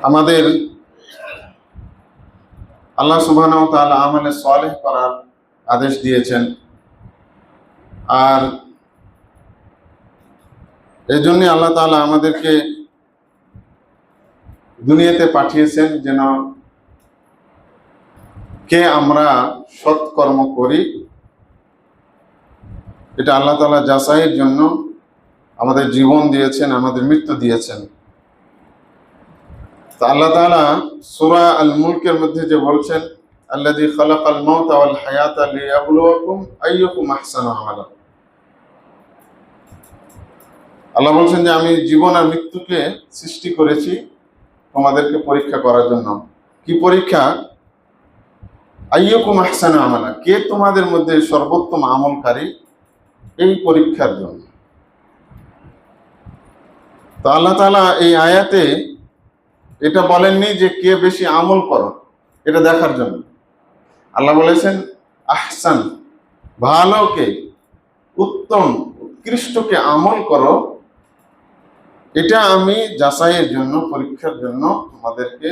আমাদের আল্লাহ সুবহানাহু ওয়া তাআলা আমলে সালেহ করার আদেশ দিয়েছেন, আর এই জন্য আল্লাহ তাআলা আমাদেরকে দুনিয়াতে পাঠিয়েছেন যেন কে আমরা সৎকর্ম করি এটা আল্লাহ তাআলা যাচাইয়ের জন্য আমাদের জীবন দিয়েছেন, আমাদের মৃত্যু দিয়েছেন। তো আল্লাহ তাআলা সূরা আল মুলকের মধ্যে যে বলছেন, আল্লাযী খালাকাল মাউতা ওয়াল হায়াতা লিয়াবলুয়াকুম আইয়ুকুম আহসানু আমালা। আল্লাহ বলছেন যে আমি জীবন আর মৃত্যুকে সৃষ্টি করেছি তোমাদেরকে পরীক্ষা করার জন্য। কি পরীক্ষা? আইয়ুকুম আহসানু আমালা, কে তোমাদের মধ্যে সর্বোত্তম আমলকারী, এই পরীক্ষার জন্য। তো আল্লাহ তাআলা এই আয়াতে এটা বলেননি যে কে বেশি আমল করো, এটা দেখার জন্য। আল্লাহ বলেছেন আহসান, ভালোকে, উত্তম, উৎকৃষ্টকে আমল করো, এটা আমি যাচাইয়ের জন্য, পরীক্ষার জন্য তোমাদেরকে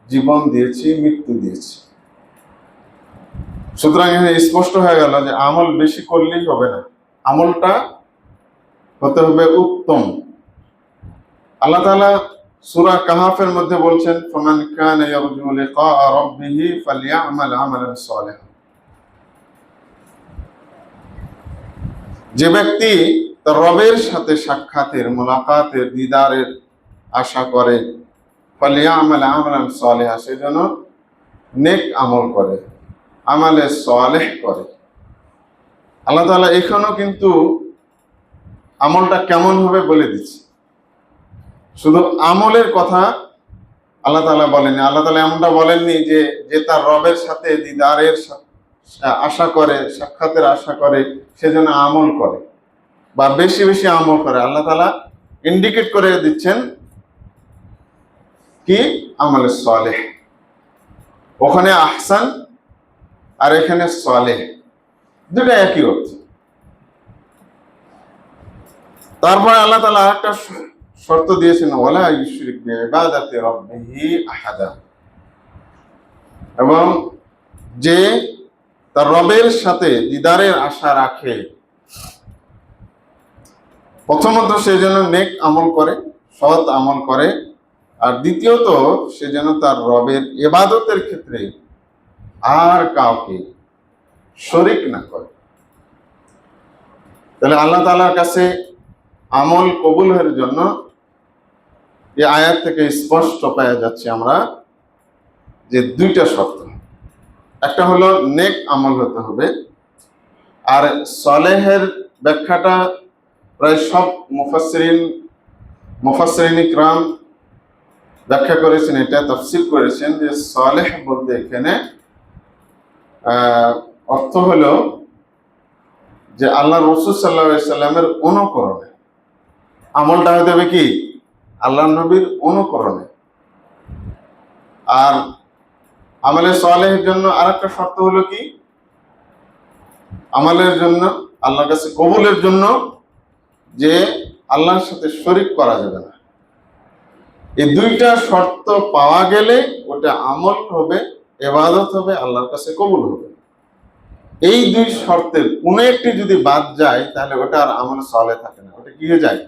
জীবন দিয়েছি, মৃত্যু দিয়েছি। সুতরাং এখানে স্পষ্ট হয়ে গেল যে আমল বেশি করলেই হবে না, আমলটা হতে হবে উত্তম। আল্লাহ তাআলা সূরা কাহাফের মধ্যে বলছেন, ফামান কানা ইয়ারজু লিকা রাব্বিহি ফালইআমাল আমালান সালিহা। যে ব্যক্তি তার রবের সাথে সাক্ষাতের, মুলাকাতের, দিদারের আশা করে, ফালইআমাল আমালান সালিহা, সেজন্য নেক আমল করে, আমালে সালেহ করে। আল্লাহ তাআলা এখানেও কিন্তু আমলটা কেমন হবে বলে দিচ্ছে। শুধু আমলের কথা আল্লাহ তাআলা বলেননি। আল্লাহ তাআলা এমনটা বলেননি যে যে তার রবের সাথে দিদারের আশা করে, সাক্ষাতের আশা করে, সেজন্য আমল করে বা বেশি বেশি আমল করে। আল্লাহ তাআলা ইন্ডিকেট করে দিচ্ছেন কি? আমলে সালেহ। ওখানে আহসান আর এখানে সালেহ, দুটো একই অর্থ। তারপরে আল্লাহ তাআলা আরেকটা শর্ত দিয়েছেন, ওয়ালা ইউশরিক বিইবাদাতি রাব্বিহি আহাদা, এবং যে তার রবের সাথে দিদারের আশা রাখে, প্রথমত সে যেন নেক আমল করে, সৎ আমল করে, আর দ্বিতীয়ত সে যেন তার রবের ইবাদতের ক্ষেত্রে আর কাউকে শরীক না করে। তাহলে আল্লাহ তাআলার কাছে আমল কবুলের জন্য এই আয়াত থেকে স্পষ্ট পাওয়া যাচ্ছে আমরা যে দুইটা শর্ত। একটা হলো নেক আমল হতে হবে, আর সালেহের ব্যাখ্যাটা প্রায় সব মুফাসসিরিন ইকরাম ব্যাখ্যা করেছেন, এটা তাফসীর করেছেন যে সালেহ বলতে এখানে অর্থ হলো যে আল্লাহ রাসূল সাল্লাল্লাহু আলাইহি সাল্লামের অনুকরণে আমলটা হতে হবে, কি? আল্লাহ নবীর অনুকরণে। আর আমলে সালেহের জন্য আরেকটা শর্ত হলো কি? আমলের জন্য, আল্লাহর কাছে কবুলের জন্য, যে আল্লাহর সাথে শরীক করা যাবে না। এই দুইটা শর্ত পাওয়া গেলে ওটা আমল হবে, ইবাদত হবে, আল্লাহর কাছে কবুল হবে। এই দুই শর্তের কোনো একটি যদি বাদ যায় তাহলে ওটা আর আমল সালেহ থাকে না, ওটা কি হয়ে যায়?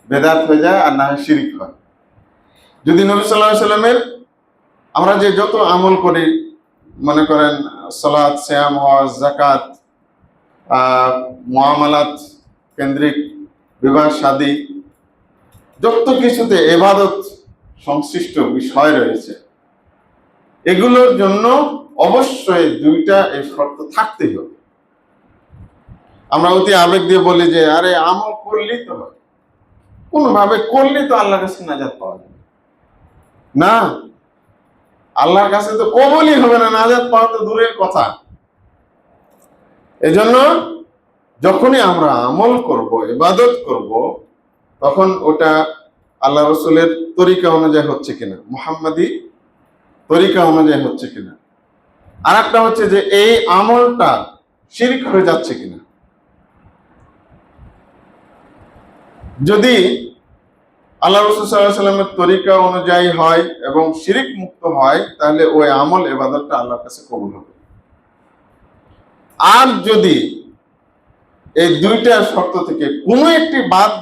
বেদাত হয়ে যায়, আর না হয় শিরক হয়। যদি নবী সাল্লাল্লাহু আলাইহি সাল্লামের আমরা যে যত আমল করি, মনে করেন সালাত, সিয়াম, হজ, যাকাত, মুআমালাত কেন্দ্রিক, বিবাহ শাদী, যত কিছুতে ইবাদত সংশ্লিষ্ট বিষয় রয়েছে, এগুলোর জন্য অবশ্যই দুইটা এই শর্ত থাকতেই হবে। আমরা অতি আবেগ দিয়ে বলি যে আরে আমল করলেই তো হয়, কোনোভাবে করলেই তো আল্লাহর কাছে নাজাত পাওয়া যাবে না, আল্লাহর কাছে তো কবুলই হবে না, নাজাত পাওয়া তো দূরের কথা। এজন্য যখনই আমরা আমল করব, ইবাদত করব, তখন ওটা আল্লাহ রাসূলের তরিকা অনুযায়ী হচ্ছে কিনা, মুহাম্মাদি তরিকা অনুযায়ী হচ্ছে কিনা। আর একটা হচ্ছে যে এই আমলটা শিরক হয়ে যাচ্ছে কিনা। যদি আল্লাহ রাসূল সাল্লাল্লাহু আলাইহি ওয়াসাল্লামের তরিকা অনুযায়ী হয় এবং শিরিক মুক্ত হয়, তাহলে ওই আমল ইবাদতটা আল্লাহর কাছে কবুল হবে। আর যদি এই দুইটা শর্ত থেকে কোনো একটি বাদ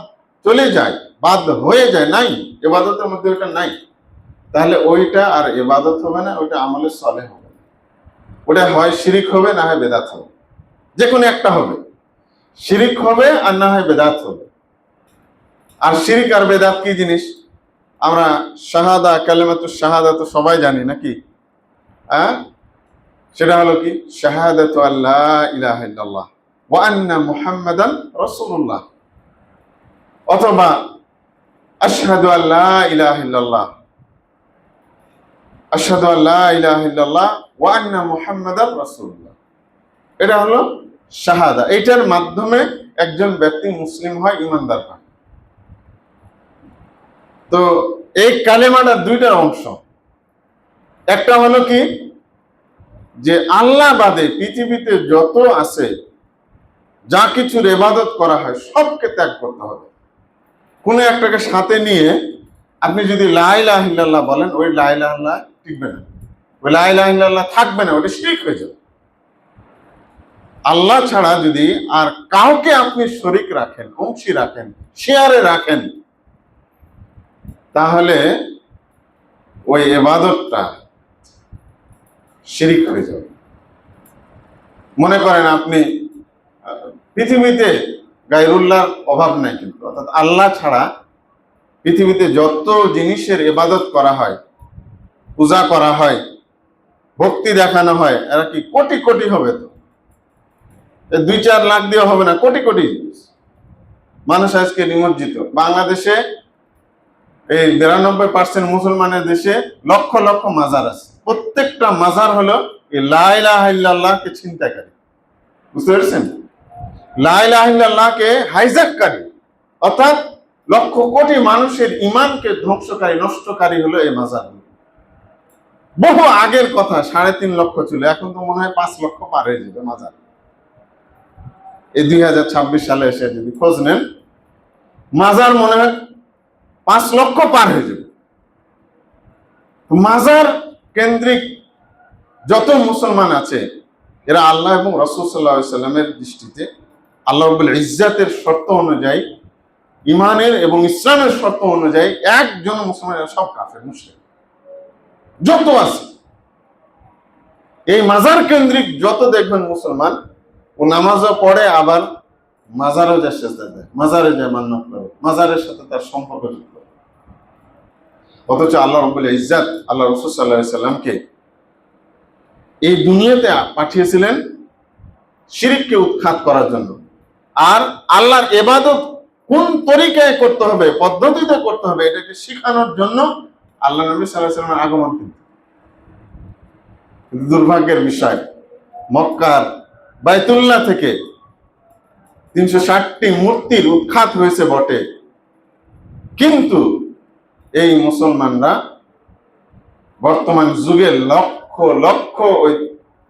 চলে যায়, বাদ হয়ে যায়, নাই, ইবাদতের মধ্যে ওটা নাই, তাহলে ওইটা আর ইবাদত হবে না, ওইটা আমলে সালেহ হবে না। ওটা হয় শিরিক হবে, না হয় বেদাত হবে, যে কোনো একটা হবে। শিরিক হবে আর না হয় বেদাত হবে। আর শিরিক আর বেদাত কি জিনিস? আমরা শাহাদা, কালেমাতুশ শাহাদা তো সবাই জানি নাকি? হ্যাঁ, সেটা হলো কি? শাহাদাতু আল্লা ইলাহা ইল্লাল্লাহ ওয়া আন্না মুহাম্মাদান রাসূলুল্লাহ, অথবা আশহাদু আল্লা ইলাহা ইল্লাল্লাহ, আশহাদু আল্লা ইলাহা ইল্লাল্লাহ ওয়া আন্না মুহাম্মাদান রাসূলুল্লাহ। এটা হলো শাহাদা। এটার মাধ্যমে একজন ব্যক্তি মুসলিম হয়, ঈমানদার হয়। তো এই কালেমাটার দুইটা অংশ। একটা হলো কি, যে আল্লাহ বাদে পৃথিবীতে যত আছে, যা কিছুর ইবাদত করা হয়, সবকে ত্যাগ করতে হবে। কোনো একটাকে সাথে নিয়ে আপনি যদি লা ইলাহা ইল্লাল্লাহ বলেন, ওই লা ইলাহা ইল্লাল্লাহ টিকবে না, ওই লা ইলাহা ইল্লাল্লাহ থাকবে না, ওটা শিরক হয়ে যাবে। আল্লাহ ছাড়া যদি আর কাউকে আপনি শরীক রাখেন, অংশী রাখেন, শেয়ারে রাখেন, তাহলে ওই ইবাদতটা শিরক হয়ে যাবে। মনে করেন আপনি পৃথিবীতে গায়রুল্লাহর অভাব নাই, কিন্তু অর্থাৎ আল্লাহ ছাড়া পৃথিবীতে যত জিনিসের ইবাদত করা হয়, পূজা করা হয়, ভক্তি দেখানো হয়, এরা কি কোটি কোটি হবে? তো 2-4 লাখ দিয়ে হবে না, কোটি কোটি জিনিস। মানুষ আজকে নিমজ্জিত। বাংলাদেশে এই 92% মুসলমানের দেশে লক্ষ লক্ষ মাজার আছে। প্রত্যেকটা মাজার হলো এই লা ইলাহা ইল্লাল্লাহকে ছিনতাইকারী। বুঝতে পেরেছেন? লা ইলাহা ইল্লাল্লাহকে হাইজ্যাককারী, অর্থাৎ লক্ষ কোটি মানুষের ঈমানকে ধ্বংসকারী, নষ্টকারী হলো এই মাজার। বহু আগের কথা, 3.5 লক্ষ ছিল, এখন তো মনে হয় 5 লক্ষ পার হয়ে যাবে মাজার। এই 2026 সালে এসে যদি খোঁজ নেন, মাজার মনে হয় 5 লক্ষ পার হয়ে যাবে। মাজার কেন্দ্রিক যত মুসলমান আছে, এরা আল্লাহ এবং রাসূল সাল্লাল্লাহু আলাইহি সাল্লামের দৃষ্টিতে আল্লাহ রাব্বুল ইজ্জাতের শর্ত অনুযায়ী, ইমানের এবং ইসলামের শর্ত অনুযায়ী একজন মুসলমান সব কাফের, মুশরিক যত আছে। এই মাজার কেন্দ্রিক যত দেখবেন মুসলমান, ও নামাজও পড়ে, আবার মাজারও যায় সেজদা দেয়, মাজারে যায় মান্নত করে, মাজারের সাথে তার সম্পর্ক যুক্ত। অথচ আল্লাহ রাব্বুল ইজ্জাত আল্লাহ রাসূল সাল্লাল্লাহু আলাইহি সাল্লামকে এই দুনিয়াতে পাঠিয়েছিলেন শিরককে উৎখাত করার জন্য। আর আল্লাহর ইবাদত কোন তরিকায় করতে হবে, পদ্ধতিতে করতে হবে, এটাকে শেখানোর জন্য আল্লাহ নবী সাল্লাল্লাহু আলাইহি সাল্লামের আগমন। কিন্তু দুর্ভাগ্যের বিষয়, মক্কার বাইতুল্লাহ থেকে 360টি মূর্তির উৎখাত হয়েছে বটে, কিন্তু এই মুসলমানরা বর্তমান যুগে লক্ষ লক্ষ, ওই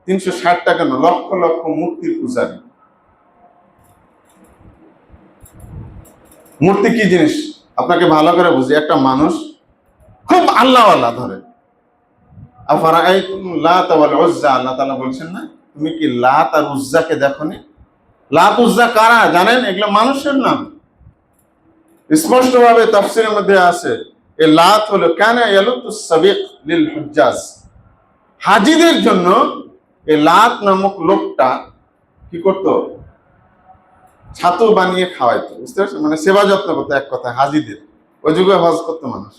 360টা কেন, লক্ষ লক্ষ মূর্তির পূজারী। মূর্তি কি জিনিস আপনাকে ভালো করে বুঝি। একটা মানুষ খুব আল্লাহওয়ালা, ধরে আফারাআইতুম লাত ওয়াল উজ্জা, আল্লাহ তাআলা বলছেন না, তুমি কি লাত আর উজ্জাকে দেখোনি? লাত উজ্জা কারা জানেন? এগুলো মানুষের নাম। স্পষ্ট ভাবে তাফসীরের মধ্যে আছে, এই লাত হলো কানা ইয়ালুতুস সাবিক লিল হুজ্জাজ, হাজীদের জন্য এই লাত নামক লোকটা কি করত? ছাতু বানিয়ে খাওয়াইতো। বুঝতে পারছেন? মানে সেবা যত্ন করতো, এক কথা হাজীদের। ওই যুগে হজ করতো মানুষ।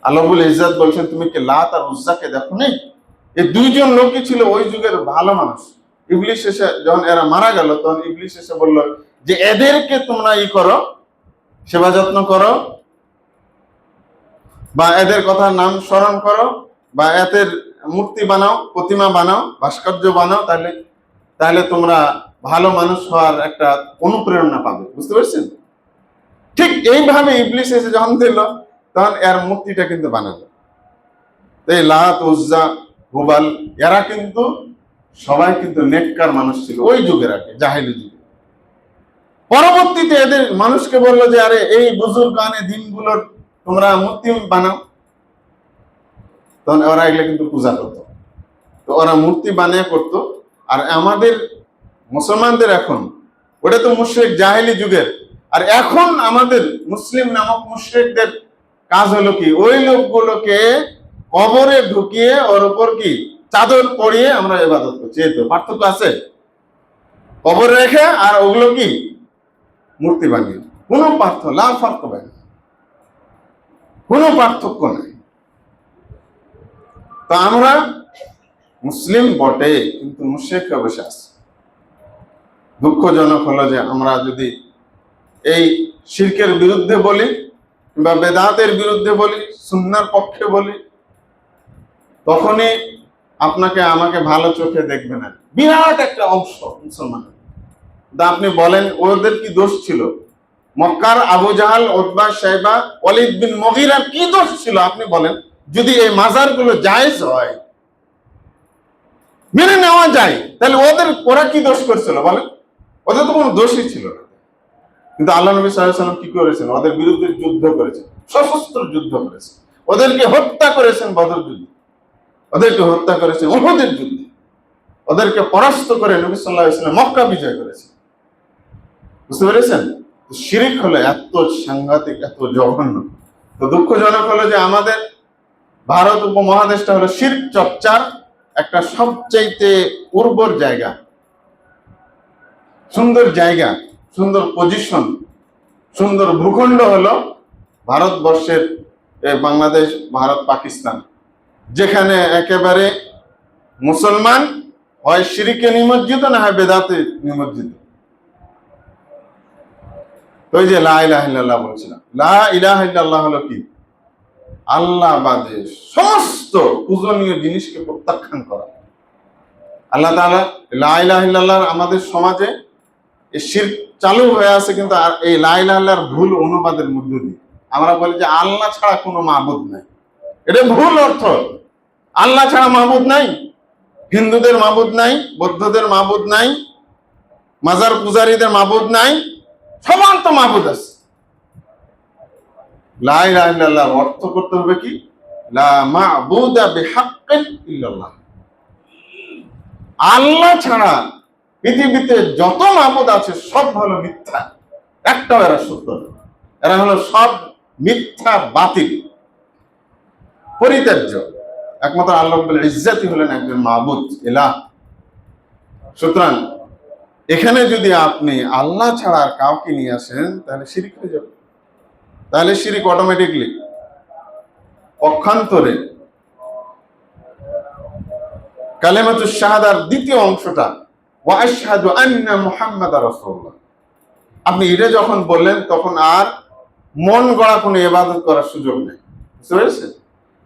আল্লাহ রাব্বুল ইজ্জাত বলছেন, তুমি কি লাত আর উজ্জাকে দেখো নি? এই দুইজন লোকই ছিল ওই যুগের ভালো মানুষ। ইবলিস এসে যখন এরা মারা গেল, তখন ইবলিস এসে বলল যে এদেরকে তোমরা করো, সেবা যত্ন করো, বা এদের কথা নাম স্মরণ করো, বা এদের মূর্তি বানাও, প্রতিমা বানাও, ভাস্কর্য বানাও, তাহলে তোমরা ভালো মানুষ হওয়ার একটা অনুপ্রেরণা পাবে। বুঝতে পারছেন? ঠিক এইভাবে ইবলিস এসে যখন দিল, তখন এর মূর্তিটা কিন্তু বানালো। এই লাত, উজ্জা, হুবাল, এরা কিন্তু সবাই কিন্তু নেককার মানুষ ছিল ওই যুগের আগে, জাহেলি যুগে। পরবর্তীতে এদের মানুষকে বললো যে আরে এই বুজুর্গানে দিনগুলোর তোমরা মূর্তি বানাও, তখন ওরা এগুলো কিন্তু পূজা করতো। তো ওরা মূর্তি বানিয়ে করতো। আর আমাদের মুসলমানদের এখন, ওটা তো মুশরিক জাহেলি যুগের, আর এখন আমাদের মুসলিম নামক মুশরিকদের কাজ হলো কি, ওই লোকগুলোকে কবরে ঢুকিয়ে ওর উপর কি চাদর পরিয়ে আমরা ইবাদত করছি। এই তো পার্থক্য আছে, কবর রেখে আর ওগুলো কি মূর্তি বানিয়ে। কোনো পার্থক্য লা ফারক বাইনা, কোনো পার্থক্য নাই। তো আমরা মুসলিম বটে কিন্তু মুশরিক হয়ে বসে আছি। দুঃখজনক হলো যে আমরা যদি এই শিরকের বিরুদ্ধে বলি বা বেদাতের বিরুদ্ধে বলি, সুন্নাহর পক্ষে বলি, তখনই আপনাকে আমাকে ভালো চোখে দেখবে না বিরাট একটা অংশ মুসলমান। আপনি বলেন ওদের কি দোষ ছিল? মক্কার আবু জাহাল, উতবা, শাইবা, ওয়ালিদ বিন মুগীরার কি দোষ ছিল আপনি বলেন? যদি এই মাজারগুলো জায়েজ হয়, মেনে নেওয়া যায়, তাহলে ওরা কি দোষ করেছিল বলেন? ওদের তো কোনো দোষই ছিল না। কিন্তু আল্লাহ নবী সাল্লাল্লাহু আলাইহি ওয়াসাল্লাম কি করেছেন? ওদের বিরুদ্ধে যুদ্ধ করেছেন, সশস্ত্র যুদ্ধ করেছেন, ওদেরকে হত্যা করেছেন বদর যুদ্ধে, ওদেরকে হত্যা করেছেন উহুদের যুদ্ধে, ওদেরকে পরাস্ত করে নবী সাল্লাল্লাহু আলাইহি ওয়াসাল্লাম মক্কা বিজয় করেছেন। বুঝতে পেরেছেন? শিরক হলো এত সাংঘাতিক, এত জঘন্য। তো দুঃখজনক হলো যে আমাদের ভারত উপমহাদেশটা হলো শিরক চর্চার একটা সবচাইতে উর্বর জায়গা, সুন্দর জায়গা, সুন্দর পজিশন, সুন্দর ভূখণ্ড হলো ভারতবর্ষের বাংলাদেশ, ভারত, পাকিস্তান, যেখানে একেবারে মুসলমান হয় শিরকে নিমজ্জিত, না হয় বেদাতে নিমজ্জিত। ওই যে লা ইলাহা ইল্লাল্লাহ বলছিলাম, লা ইলাহা ইল্লাল্লাহ হলো কি? আল্লাহ বাদে সমস্ত পূজনীয় জিনিসকে প্রত্যাখ্যান করা। আল্লাহ তাআলা লা ইলাহা ইল্লাল্লাহ আমাদের সমাজে এই শিরক চালু হয়ে আছে, কিন্তু আর এই লা ইলাহা ইল্লাল্লাহর ভুল অনুবাদের মধ্য দিয়ে আমরা বলি যে আল্লাহ ছাড়া কোনো মাবুদ নাই। এটা ভুল অর্থ। আল্লাহ ছাড়া মাবুদ নাই, হিন্দুদের মাবুদ নাই, বৌদ্ধদের মাবুদ নাই, মাজার পূজারীদের মাবুদ নাই, সবার তো মাবুদ আছে। লা ইলাহা ইল্লাল্লাহ অর্থ করতে হবে কি? লা মা'বুদা বিহাক্কিন ইল্লাল্লাহ। আল্লাহ ছাড়া পৃথিবীতে যত মাবুদ আছে সব হলো মিথ্যা, একটাও এরা সত্য না। এরা হলো সব মিথ্যা, বাতিল, পরিত্যাজ্য। একমাত্র আল্লাহ রাব্বুল ইজ্জাতই হলেন একজন মাবুদ, ইলাহ। সুতরাং এখানে যদি আপনি আল্লাহ ছাড়া আর কাউকে নিয়ে আসেন, তাহলে শিরক হয়ে যাবে। তাহলে শিরক অটোমেটিকলি পক্ষান্তরে কালেমাতুশ শাহাদার দ্বিতীয় অংশটা, ওয়া আশহাদু আন্না মুহাম্মাদার রাসূলুল্লাহ, আপনি এটা যখন বললেন, তখন আর মন গড়া কোনো ইবাদত করার সুযোগ নেই। বুঝতে পেরেছেন?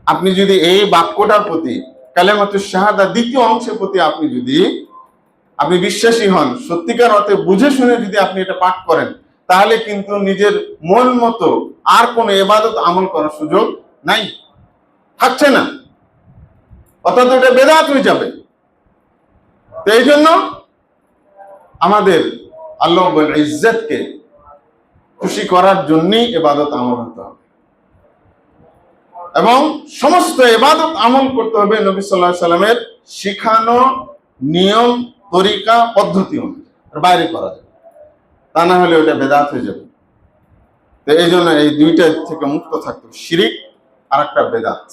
আপনি যদি এই বাক্যটার প্রতি, কালেমাতুশ শাহাদা দ্বিতীয় অংশের প্রতি আপনি বিশ্বাসী হন, সত্যিকার অর্থে বুঝে শুনে যদি আপনি এটা পাঠ করেন, তাহলে কিন্তু নিজের মন মতো আর কোনো ইবাদত আমল করার সুযোগ নাই, থাকছে না, অর্থাৎ এটা বেদাত হয়ে যাবে। তো এই জন্য আমাদের আল্লাহ রাব্বুল ইজ্জতকে খুশি করার জন্যই ইবাদত আমল হতে হবে, এবং সমস্ত ইবাদত আমল করতে হবে নবী সাল্লাল্লাহু আলাইহি সাল্লামের শিখানো নিয়ম, তরিকা, পদ্ধতি অনুযায়ী, বাইরে করা যাবে, তা না হলে ওটা বেদাত হয়ে যাবে। তো এই জন্য এই দুইটা থেকে মুক্ত থাকতে হবে, শিরিক আর একটা বেদাত,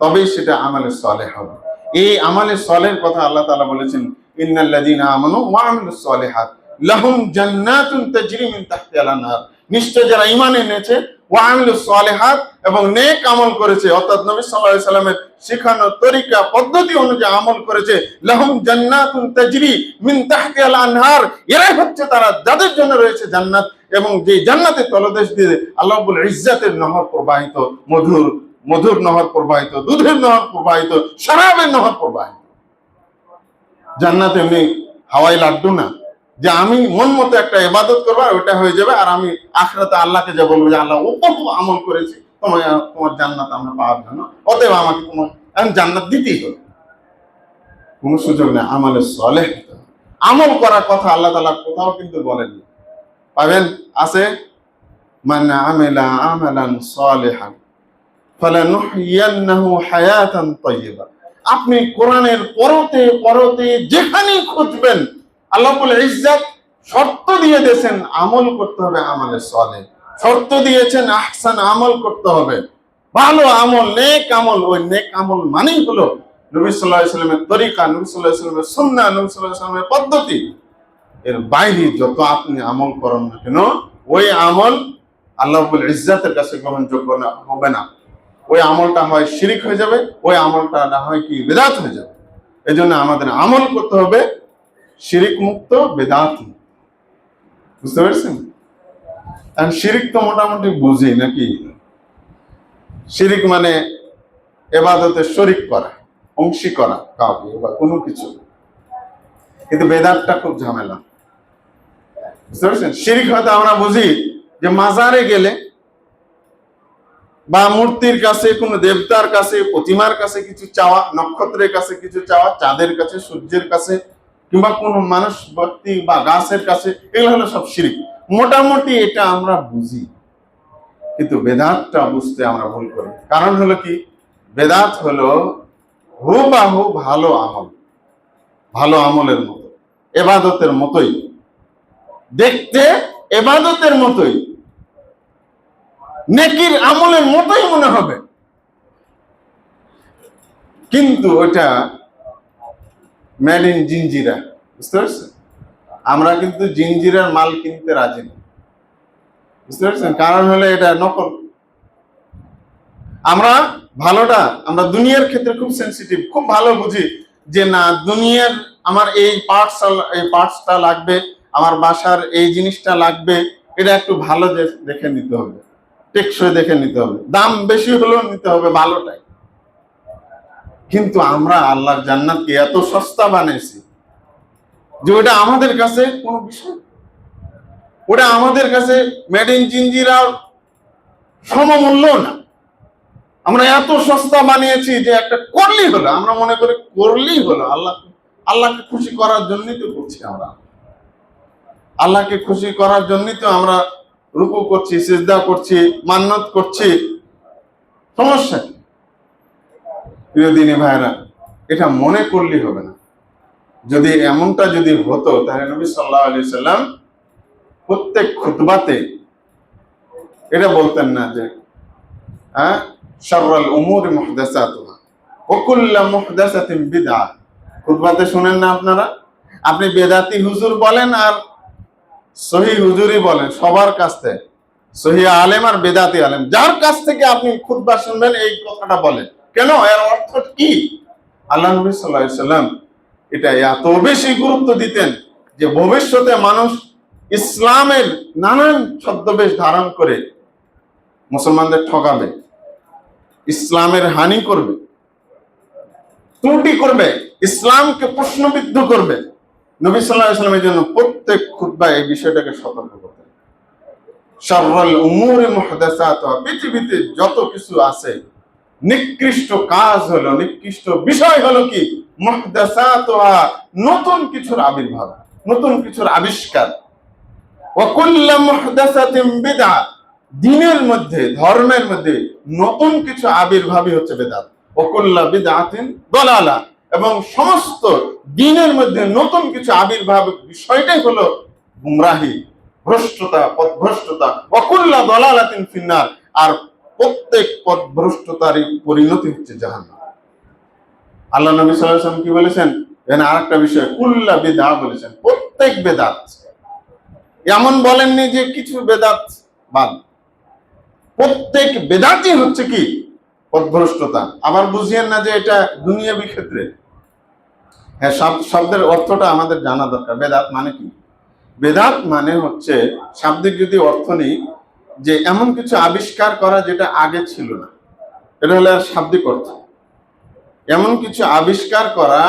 তবেই সেটা আমালে সালেহ হবে। এই আমালে সালেহের কথা আল্লাহ তাআলা বলেছেন, ইন্নাল্লাযীনা আমানু ওয়া আমিলুস সালিহাত লাহুম জান্নাতুন তাজরি মিন তাহতিহাল আনহার, নিশ্চয় যারা ঈমান এনেছে, ওয়া আমিলুস সালিহাত, এবং নেক আমল করেছে, অর্থাৎ নবী সাল্লাল্লাহু আলাইহি সাল্লামের শেখানো তরিকা পদ্ধতি অনুযায়ী আমল করেছে, লাহুম জান্নাতুন তাজরি মিন তাহতিহাল আনহার, এরাই হচ্ছে তারা যাদের জন্য রয়েছে জান্নাত, এবং যে জান্নাতের তলদেশ দিয়ে আল্লাহ রাব্বুল ইজ্জাতের নহর প্রবাহিত, মধুর নহর প্রবাহিত, দুধের নহর প্রবাহিত, শরাবের নহর প্রবাহিত। জান্নাত এমনি হাওয়াই লাড্ডু না, যে আমি মন মতো একটা ইবাদত করবো আর ওটা হয়ে যাবে, আর আমি আখিরাতে আল্লাহকে যা বলবো যে আল্লাহ ও কত আমল করেছি, তোমার জান্নাত আমরা পাওয়ার জন্য, অতএব আমাকে তোমার জান্নাত দিতেই হবে। কোনো সুযোগ নেই। আমলে সালেহ, আমল করার কথা আল্লাহ তাআলা কোথাও কিন্তু বলেননি। পাবেন? আছে, মান আমিলা আমালান সালিহান ফালানুহইয়ান্নাহু হায়াতান তাইয়্যিবা। আপনি কোরআনের পরতে পরতে যেখানেই খুঁজবেন, আল্লাহ রাব্বুল ইজ্জত শর্ত দিয়ে দিয়েছেন আমল করতে হবে, আমলে সালেহ। শর্ত দিয়েছেন আহসান আমল করতে হবে, ভালো আমল, নেক আমল। ওই নেক আমল মানেই হলো নবী সাল্লাল্লাহু আলাইহি ওয়াসাল্লামের তরিকা, নবী সাল্লাল্লাহু আলাইহি ওয়াসাল্লামের সুন্নাহ, নবী সাল্লাল্লাহু আলাইহি ওয়াসাল্লামের পদ্ধতি। এর বাইরে যত আপনি আমল করেন না কেন, ওই আমল আল্লাহ রাব্বুল ইজ্জতের কাছে গ্রহণযোগ্য হবে না। ওই আমলটা হয় শিরিক হয়ে যাবে, ওই আমলটা না হয় কি বিদআত হয়ে যাবে। এই জন্য আমাদের আমল করতে হবে শিরিক মুক্ত, বিদআত মুক্ত। বুঝতে পারছেন? আর শিরিক তো মোটামুটি বুঝি নাকি? শিরিক মানে ইবাদতে শরীক করা, অংশী করা কাউকে বা কোনো কিছু। কিন্তু বেদাতটা খুব ঝামেলা। বুঝতে পারছেন? শিরিক হয়তো আমরা বুঝি যে মাজারে গেলে বা মূর্তির কাছে, কোনো দেবতার কাছে, প্রতিমার কাছে কিছু চাওয়া, নক্ষত্রের কাছে কিছু চাওয়া, চাঁদের কাছে, সূর্যের কাছে, কিংবা কোনো মানুষ ব্যক্তি বা গাছের কাছে, এগুলো হলো সব শিরিক। মোটামুটি এটা আমরা বুঝি, কিন্তু বেদাতটা বুঝতে আমরা ভুল করি। কারণ হলো কি, বেদাত হলো হুবাহু ভালো আমল, ভালো আমলের মতো, এবাদতের মতোই দেখতে, এবাদতের মতোই, নেকির আমলের মতোই মনে হবে, কিন্তু ওটা মেড ইন জিঞ্জিরা। বুঝতে পারছেন? আমরা কিন্তু জিঞ্জিরার মাল কিনতে রাজি না। বুঝতে পারছেন? কারণ হলো এটা নকল। আমরা ভালোটা, আমরা দুনিয়ার ক্ষেত্রে খুব সেন্সিটিভ, খুব ভালো বুঝি যে না, দুনিয়ার আমার এই পার্টসটা লাগবে, আমার বাসার এই জিনিসটা লাগবে, এটা একটু ভালো দেখে নিতে হবে, টেকসই দেখে নিতে হবে, দাম বেশি হলেও নিতে হবে ভালোটাই। কিন্তু আমরা আল্লাহর জান্নাতকে এত সস্তা বানাইছি যে ওটা আমাদের কাছে কোনো বিষয়, ওটা আমাদের কাছে মেড ইন জিঞ্জিরার সমমূল্য না। আমরা এত সস্তা বানিয়েছি যে একটা করলেই হলো, আমরা মনে করি করলেই হলো। আল্লাহকে খুশি করার জন্যই তো করছি আমরা, আল্লাহকে খুশি করার জন্যই তো আমরা রুকু করছি, সিজদা করছি, মান্নত করছি। সমস্যা কি? প্রিয় দিনী ভাইরা, এটা মনে করলেই হবে না। যদি এমনটা যদি হতো, তাহলে নবী সাল্লাল্লাহু আলাইহি সাল্লাম প্রত্যেক খুতবাতে এটা বলতেন না যে শাররুল উমুরি মুহদাসাতুহা ওয়া কুল্লু মুহদাসাতিন বিদআহ। খুতবাতে শুনেন না আপনারা? আপনি বেদাতি হুজুর বলেন আর সহি হুজুরি বলেন, সবার কাছ থেকে, সহি আলেম আর বেদাতি আলেম, যার কাছ থেকে আপনি খুতবা শুনবেন এই কথাটা বলেন। কেন? এর অর্থ কি? আল্লাহ নবী সাল্লাল্লাহু আলাইহি সাল্লাম এটা এত বেশি গুরুত্ব দিতেন যে ভবিষ্যতে মানুষ ইসলামের নানান ছদ্মবেশ ধারণ করে মুসলমানদের ঠকাবে, ইসলামের হানি করবে, ত্রুটি করবে, ইসলামকে প্রশ্নবিদ্ধ করবে। নবী সাল্লাল্লাহু আলাইহি ওয়াসাল্লামের জন্য প্রত্যেক খুতবায় এই বিষয়টাকে সতর্ক করতেন। শাররুল উমুরি মুহদাসাতুহা, পৃথিবীতে যত কিছু আছে নিকৃষ্ট কাজ হলো, নিকৃষ্ট বিষয় হলো কি মুহদাসাতুহা, নতুন কিছুর আবির্ভাব, নতুন কিছুর আবিষ্কার। ওয়া কুল্লু মুহদাসাতিন বিদআহ, দ্বীনের মধ্যে, ধর্মের মধ্যে নতুন কিছু আবির্ভাবই হচ্ছে বেদাত। ওয়া কুল্লু বিদআতিন দালালা, এবং সমস্ত দ্বীনের মধ্যে নতুন কিছু আবির্ভাব বিষয়টাই হলো গুমরাহি, ভ্রষ্টতা, পথভ্রষ্টতা। ওয়া কুল্লু দালালাতিন ফিন্নার, আর প্রত্যেক পথভ্রষ্টতারই পরিণতি হচ্ছে জাহান্নাম। আল্লাহ নবী সাল্লাল্লাহু আলাইহি ওয়াসাল্লাম কি বলেছেন? এখানে আরেকটা বিষয়, কুল্লু বিদআহ বলেছেন, প্রত্যেক বেদাত। এমন বলেননি যে কিছু বেদাত বাদ, প্রত্যেক বেদাতই হচ্ছে কি পথভ্রষ্টতা। আবার বুঝিয়েন না যে এটা দুনিয়াবি ক্ষেত্রে। হ্যাঁ, শব্দের অর্থটা আমাদের জানা দরকার। বেদাত মানে কি? বেদাত মানে হচ্ছে, শাব্দিক যদি অর্থ নেই, যে এমন কিছু আবিষ্কার করা যেটা আগে ছিল না, এটা হলো শাব্দিক অর্থ। এমন কিছু আবিষ্কার করা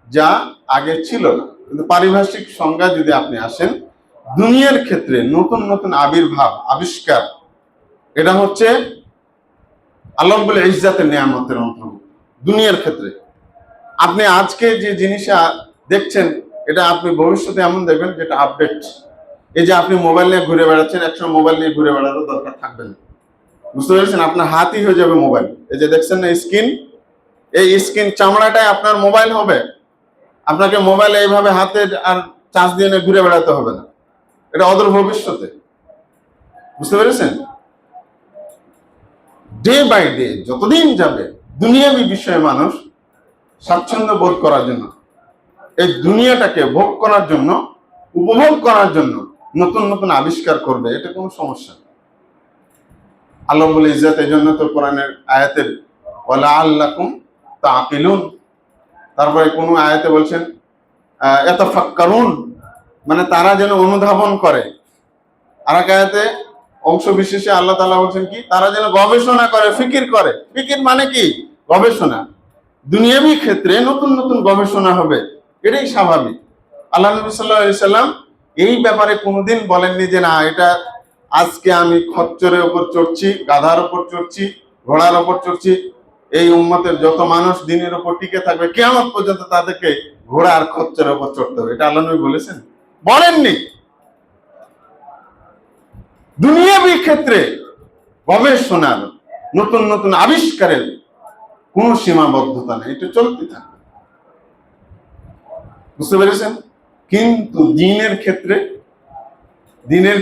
যা আগে ছিল না। কিন্তু পারিভাষিক সংজ্ঞা যদি আপনি আসেন, দুনিয়ার ক্ষেত্রে নতুন নতুন আবির্ভাব, আবিষ্কার, এটা হচ্ছে আল্লাহ রাব্বুল ইজ্জতের নিয়ামতের অন্তর্ভুক্ত। দুনিয়ার ক্ষেত্রে আপনি আজকে যে জিনিসটা দেখছেন, এটা আপনি ভবিষ্যতে এমন দেখবেন যেটা আপডেট, এই যে আপনি মোবাইল নিয়ে ঘুরে বেড়াচ্ছেন, একসময় মোবাইল নিয়ে ঘুরে বেড়ারও দরকার থাকবে না। বুঝতে পেরেছেন? আপনার হাতই হয়ে যাবে মোবাইল। এই যে দেখছেন না স্ক্রিন, এই স্ক্রিন চামড়াটাই আপনার মোবাইল হবে। আপনাকে মোবাইল এইভাবে হাতে আর চার্জ দিয়ে নিয়ে ঘুরে বেড়াতে হবে না, এটা অদূর ভবিষ্যতে। বুঝতে পেরেছেন? ডে বাই ডে যতদিন যাবে দুনিয়াবী বিষয়ে মানুষ স্বাচ্ছন্দ্য বোধ করার জন্য, এই দুনিয়াটাকে ভোগ করার জন্য, উপভোগ করার জন্য নতুন নতুন আবিষ্কার করবে, এটা কোনো সমস্যা না। আল্লাহ রাব্বুল ইজ্জত এই জন্য তো কোরআনের আয়াতের ওয়ালা আল্লাকুম তাকিলুন, তারপরে কোনো আয়াতে বলছেন ইয়াতাফাক্কারুন, মানে তারা যেন অনুধাবন করে। আর এক আয়াতে অংশ বিশেষে আল্লাহ তাআলা বলছেন কি, তারা যেন গবেষণা করে, ফিকির করে। ফিকির মানে কি? গবেষণা। দুনিয়াবী ক্ষেত্রে নতুন নতুন গবেষণা হবে, এটাই স্বাভাবিক। আল্লাহ নবী সাল্লাল্লাহু আলাইহি সাল্লাম এই ব্যাপারে কোনোদিন বলেননি যে না এটা আজকে আমি খচ্চরের উপর চড়ছি, গাধার উপর চড়ছি, ঘোড়ার উপর চড়ছি, এই উম্মতের যত মানুষ দিনের উপর টিকে থাকবে কিয়ামত পর্যন্ত তাদেরকে ঘোড়া আর খচ্চরের উপর চড়তে হবে, এটা আল্লাহ নবী বলেছেন? বলেননি। দুনিয়াবী ক্ষেত্রে গবেষণার, নতুন নতুন আবিষ্কারের কোনো সীমাবদ্ধতা নেই, এটা চলতে থাকবে। বুঝতে পেরেছেন? কিন্তু দিনের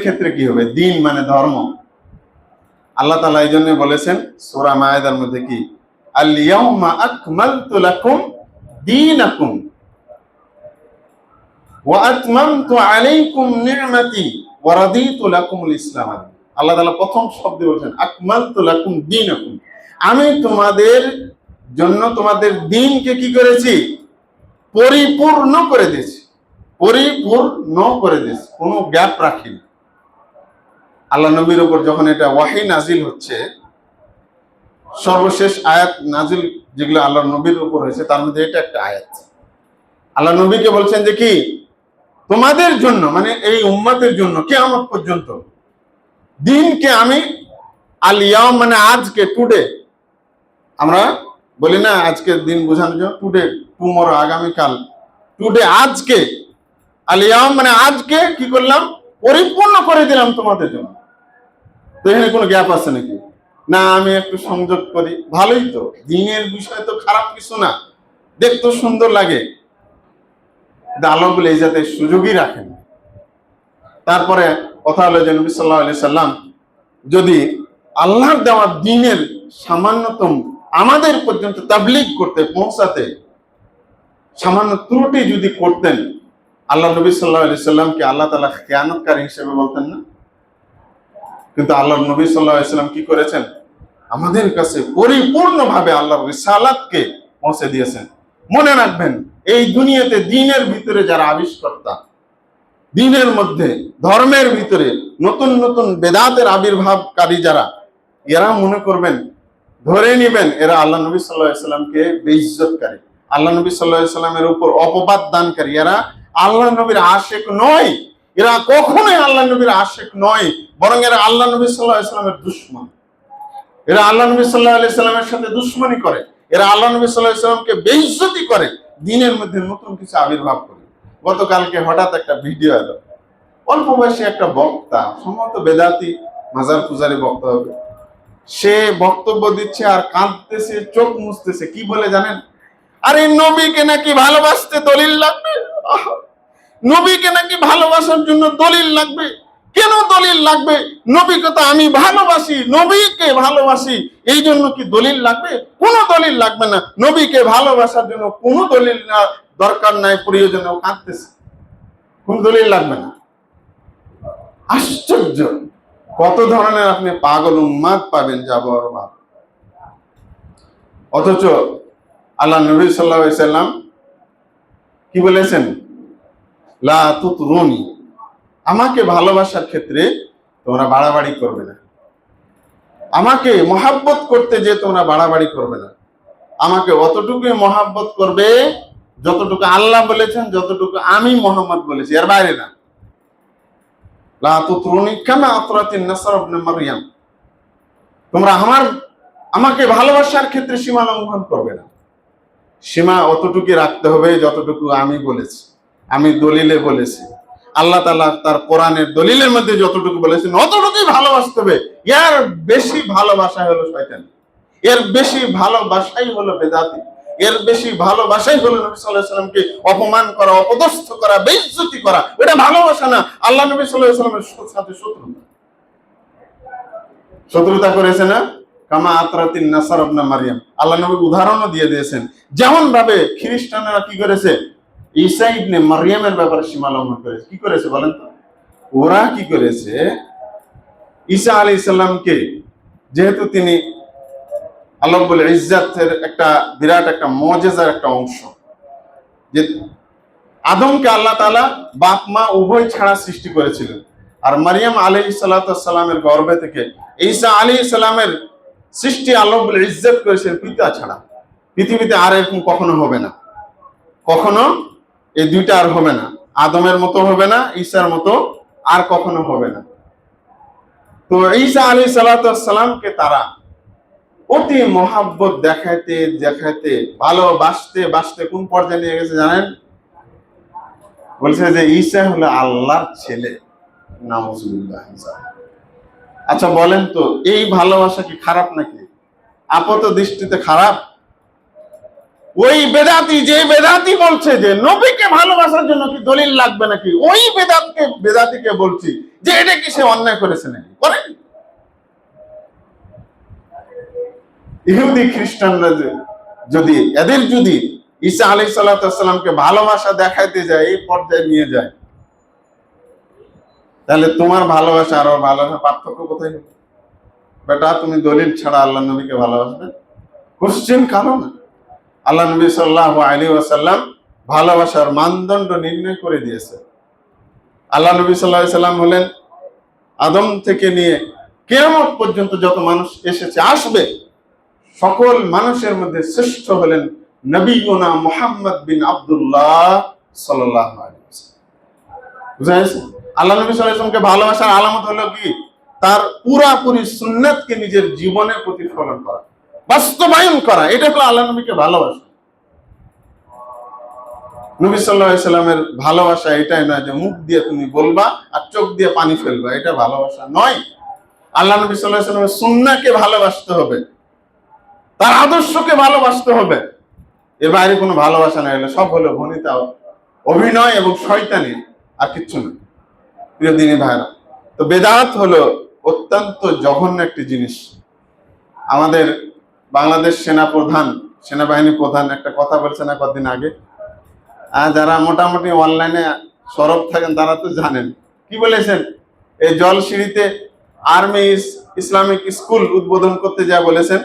ক্ষেত্রে কি হবে? দিন মানে ধর্ম। আল্লাহ তাআলা এই জন্য বলেছেন সূরা মায়েদার মধ্যে কি, আল ইয়াউমা আকমালতু লাকুম দীনাকুম ওয়া আতমামতু আলাইকুম নি'মাতি ওয়া রাদিতু লাকুমুল ইসলাম। আল্লাহ তাআলা প্রথম শব্দে বলেছেন আকমালতু লাকুম দীনাকুম, আমি তোমাদের জন্য তোমাদের দিনকে কি করেছি? পরিপূর্ণ করে দিয়েছি, পরিপূর্ণ করে দিয়েছি, কোনো গ্যাপ রাখিনি। আল্লাহ নবীর উপর যখন এটা ওয়াহি নাজিল হচ্ছে, সর্বশেষ আয়াত নাজিল যেগুলো আল্লাহ নবীর উপর হয়েছে তার মধ্যে এটা একটা আয়াত। আল্লাহ নবীকে বলছেন যে কি, তোমাদের জন্য মানে এই উম্মতের জন্য কিয়ামত পর্যন্ত দিনকে আমি আল ইয়াউম মানে আজকে, টুডে, আমরা বলি না আজকের দিন বোঝানোর জন্য টুডে, টুমরো আগামীকাল, টুডে আজকে, আল ইয়াউম মানে আজকে কি করলাম? পরিপূর্ণ করে দিলাম তোমাদের জন্য। তো এখানে কোনো গ্যাপ আছে নাকি? না আমি একটু সংযোগ করি, ভালোই তো, দিনের বিষয় তো খারাপ কিছু না, দেখতে সুন্দর লাগে। আল্লাহ বলে এই যাতে সুযোগই রাখেন। তারপরে কথা হলো যে নবী সাল্লাল্লাহু আলাইহি সাল্লাম যদি আল্লাহর দেওয়া দ্বীনের সামান্যতম আমাদের পর্যন্ত তাবলীগ করতে, পৌঁছাতে সামান্য ত্রুটি যদি করতেন, আল্লাহ নবী সাল্লাল্লাহু আলাইহি সাল্লামকে আল্লাহ তাআলা খেয়ানতকারী হিসেবে বলতেন না? কিন্তু আল্লাহ নবী সাল্লাল্লাহু আলাইহি সাল্লাম কি করেছেন? আমাদের কাছে পরিপূর্ণভাবে আল্লাহর রিসালাতকে পৌঁছে দিয়েছেন। মনে রাখবেন, এই দুনিয়াতে দ্বীনের ভিতরে যারা আবিষ্কর্তা, দ্বীনের মধ্যে ধর্মের ভিতরে নতুন নতুন বেদাতের আবির্ভাবকারী যারা, এরা মনে করবেন, ধরে নেবেন এরা আল্লাহ নবী সাল্লাল্লাহু আলাইহি সাল্লামকে বেইজ্জতকারী, আল্লাহ নবী সাল্লাল্লাহু আলাইহি সাল্লামের উপর অপবাদ দানকারী, এরা আল্লাহ নবীর আশিক নয়, এরা কখনোই আল্লাহ নবীর আশিক নয়, বরং এরা আল্লাহ নবী সাল্লাল্লাহু আলাইহি সাল্লামের দুশমন। এরা আল্লাহ নবী সাল্লাল্লাহু আলাইহি সাল্লামের সাথে দুশমনি করে, এরা আল্লাহ নবী সাল্লাল্লাহু আলাইহি সাল্লামকে বেইজ্জতি করে, দ্বীনের মধ্যে নতুন কিছু আবির্ভাব করে। গতকালকে হঠাৎ একটা ভিডিও এলো, অল্প বয়সী একটা বক্তা, সম্ভবত বেদাতি মাজার পূজারী বক্তা হবে, সে বক্তব্য দিচ্ছে আর কাঁদতেছে, চোখ মুছতেছে। কি বলে জানেন? আরে নবীকে নাকি ভালোবাসতে দলিল লাগবে, নবীকে নাকি ভালোবাসার জন্য দলিল লাগবে। কেন দলিল লাগবে? নবীকে তো আমি ভালোবাসি, নবীকে ভালোবাসি, এই জন্য কি দলিল লাগবে? কোনো দলিল লাগবে না, নবীকে ভালোবাসার জন্য কোনো দলিল না, দরকার নাই, প্রয়োজনে কাঁদতেছে, কোন দলিল লাগবে না। আশ্চর্য, কত ধরনের আপনি পাগল উম্মাদ পাবেন, যাবো আর। অথচ আল্লাহ নবী সাল্লাল্লাহু আলাইহি সাল্লাম কি বলেছেন? লা তুতরুনি, আমাকে ভালোবাসার ক্ষেত্রে তোমরা বাড়াবাড়ি করবে না, আমাকে মহাব্বত করতে যে তোমরা বাড়াবাড়ি করবে না, আমাকে অতটুকুই মহাব্বত করবে যতটুকু আল্লাহ বলেছেন, যতটুকু আমি মুহাম্মদ বলেছি, এর বাইরে না। লা তুতরুনি কামা আতরাতিন নাসারা ইবনে মারইয়াম, তোমরা আমাকে ভালোবাসার ক্ষেত্রে সীমা লঙ্ঘন করবে না, সীমা অতটুকু রাখতে হবে যতটুকু আমি বলেছি, আমি দলিলে বলেছি। আল্লাহ তাআলা তার কোরআনের দলিলের মধ্যে যতটুকু বলেছেন অতটুকুই ভালোবাসতে হবে। এর বেশি ভালোবাসা হলো শয়তানি, এর বেশি ভালোবাসাই হলো বেদাতি, এর বেশি ভালোবাসাই হলো নবী সাল্লাল্লাহু আলাইহি সাল্লামকে অপমান করা, অপদস্থ করা, বেইজ্জতি করা। এটা ভালোবাসা না, আল্লাহ নবী সাল্লাল্লাহু আলাইহি সাল্লামের সাথে শত্রুতা করেছে না। কামা আতরাতিন নাসার ইবনে মারইয়াম, আল্লাহ নবী উদাহরণও দিয়ে দিয়েছেন যেমন ভাবে খ্রিস্টানরা কি করেছে, ঈসা ইবনে মারইয়ামের ব্যাপারে সীমা লঙ্ঘন করেছে। কি করেছে বলেন তো? ওরা কি করেছে, ঈসা আলাইহিস সালামকে যেহেতু তিনি আল্লাহ রাব্বুল ইজ্জাতের একটা বিরাট একটা মুজিজার একটা অংশ, যে আদমকে আল্লাহ তাআলা বাপ মা উভয় ছাড়া সৃষ্টি করেছিলেন, আর মারিয়াম আলাইহিস সালামের গর্ভে থেকে ঈসা আলাইহিস সালামের সৃষ্টি আল্লাহ রাব্বুল ইজ্জত করেছেন পিতা ছাড়া। পৃথিবীতে আর এরকম কখনো হবে না, কখনো এই দুইটা আর হবে না, আদমের মতো হবে না, ঈসার মতো আর কখনো হবে না। তো ঈসা আলাইহিস সালামকে তারা অতি মহাব্বত দেখাইতে দেখাইতে ভালোবাসতে বাসতে কোন পর্যায়ে নিয়ে গেছে জানেন? বলছে যে ঈসা হলো আল্লাহর ছেলে। নাউজুবিল্লাহ। আচ্ছা বলেন তো, এই ভালোবাসা কি খারাপ নাকি? আপাত দৃষ্টিতে খারাপ। ওই বেদাতি, যে বেদাতি বলছে যে নবীকে ভালোবাসার জন্য কি দলিল লাগবে নাকি, ওই বেদাতিকে বলছি যে এটা কি সে অন্যায় করেছে নাকি? করেন। ইহুদি খ্রিস্টানরা যদি এদের যদি ঈসা আলাইহিস সালামকে ভালোবাসা দেখাইতে যায়, এই পর্যায়ে নিয়ে যায়, তাহলে তোমার ভালোবাসা আর ওর ভালোবাসা পার্থক্য কোথায়? বেটা তুমি দলিল ছাড়া আল্লাহ নবীকে ভালোবাসবে? কোশ্চেন কারণ আল্লাহ নবী সাল্লাল্লাহু আলাইহি ওয়াসাল্লাম ভালোবাসার মানদণ্ড নির্ণয় করে দিয়েছে। আল্লাহ নবী সাল্লাল্লাহু আলাইহি ওয়াসাল্লাম হলেন আদম থেকে নিয়ে কিয়ামত পর্যন্ত যত মানুষ এসেছে আসবে সকল মানুষের মধ্যে শ্রেষ্ঠ হলেন নবীনা মুহাম্মদ বিন আব্দুল্লাহ সাল্লাল্লাহু আলাইহি ওয়াসাল্লাম। বুঝা গেছে? আল্লাহ নবী সাল্লাল্লাহু আলাইহি ওয়াসাল্লামকে ভালোবাসার আলামত হলো কি? তার পুরাপুরি সুন্নাতকে নিজের জীবনে প্রতিফলন করা, বাস্তবায়ন করা। এটা হলো আল্লাহ নবীকে ভালোবাসা। নবী সাল্লাল্লাহু আলাইহি ওয়াসাল্লামের ভালোবাসা এটাই নয় যে মুখ দিয়ে তুমি বলবা আর চোখ দিয়ে পানি ফেলবা, এটা ভালোবাসা নয়। আল্লাহ নবী সাল্লাল্লাহু আলাইহি ওয়াসাল্লামের সুন্নাহকে ভালোবাসতে হবে, তার আদর্শকে ভালোবাসতে হবে। এর বাইরে কোনো ভালোবাসা নাই, হলে সব হলো ভনিতা, অভিনয় এবং শয়তানি, আর কিচ্ছু নয়। প্রিয় দিনী ভাইরা, তো বেদাত হলো অত্যন্ত জঘন্য একটি জিনিস। আমাদের বাংলাদেশ সেনাবাহিনী প্রধান একটা কথা বলছে না কতদিন আগে, যারা মোটামুটি অনলাইনে সরব থাকেন তারা তো জানেন কি বলেছেন। এই জলসিঁড়িতে আর্মি ইসলামিক স্কুল উদ্বোধন করতে যা বলেছেন,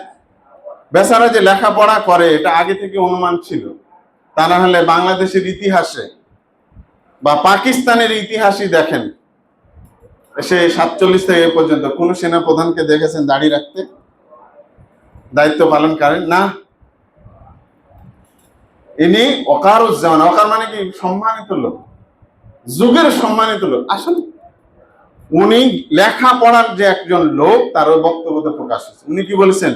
বেচারা যে লেখাপড়া করে এটা আগে থেকে অনুমান ছিল, তা না হলে বাংলাদেশের ইতিহাসে বা পাকিস্তানের ইতিহাসই দেখেন, সে 47 থেকে এ পর্যন্ত কোন সেনা প্রধানকে দেখেছেন দাড়ি রাখতে, দায়িত্ব পালন করেন না। ইনি ওকারুজ্জামান, ওকার মানে কি? সম্মানিত লোক, যুগের সম্মানিত লোক। আসলে উনি লেখাপড়ার যে একজন লোক, তার ওই বক্তব্যতে প্রকাশ হয়েছে। উনি কি বলেছেন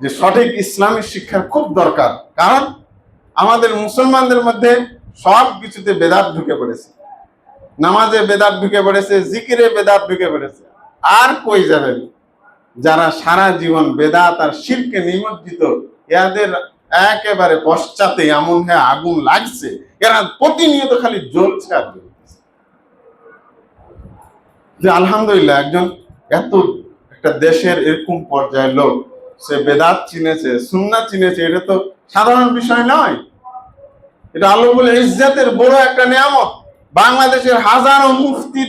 যে সঠিক ইসলামিক শিক্ষার খুব দরকার, কারণ আমাদের মুসলমানদের মধ্যে সব কিছুতে বেদাত ঢুকে পড়েছে, নামাজে বেদাত ঢুকে পড়েছে, জিকিরে বেদাত ঢুকে পড়েছে। আর কই যাবেন যারা সারা জীবন বেদাত আর শিরকে নিমজ্জিত, এদের একেবারে পশ্চাতে এমন হয়ে আগুন লাগছে, এরা প্রতিনিয়ত খালি জ্বলছে আর জ্বলছে। যে আলহামদুলিল্লাহ একজন এত একটা দেশের এরকম পর্যায়ের লোক, সে বেদাত চিনেছে, সুন্নাত চিনেছে, এটা তো সাধারণ বিষয় নয়। এটা আল্লাহুল ইজ্জতের বড় একটা নিয়ামত। বাংলাদেশের হাজারো মুফতি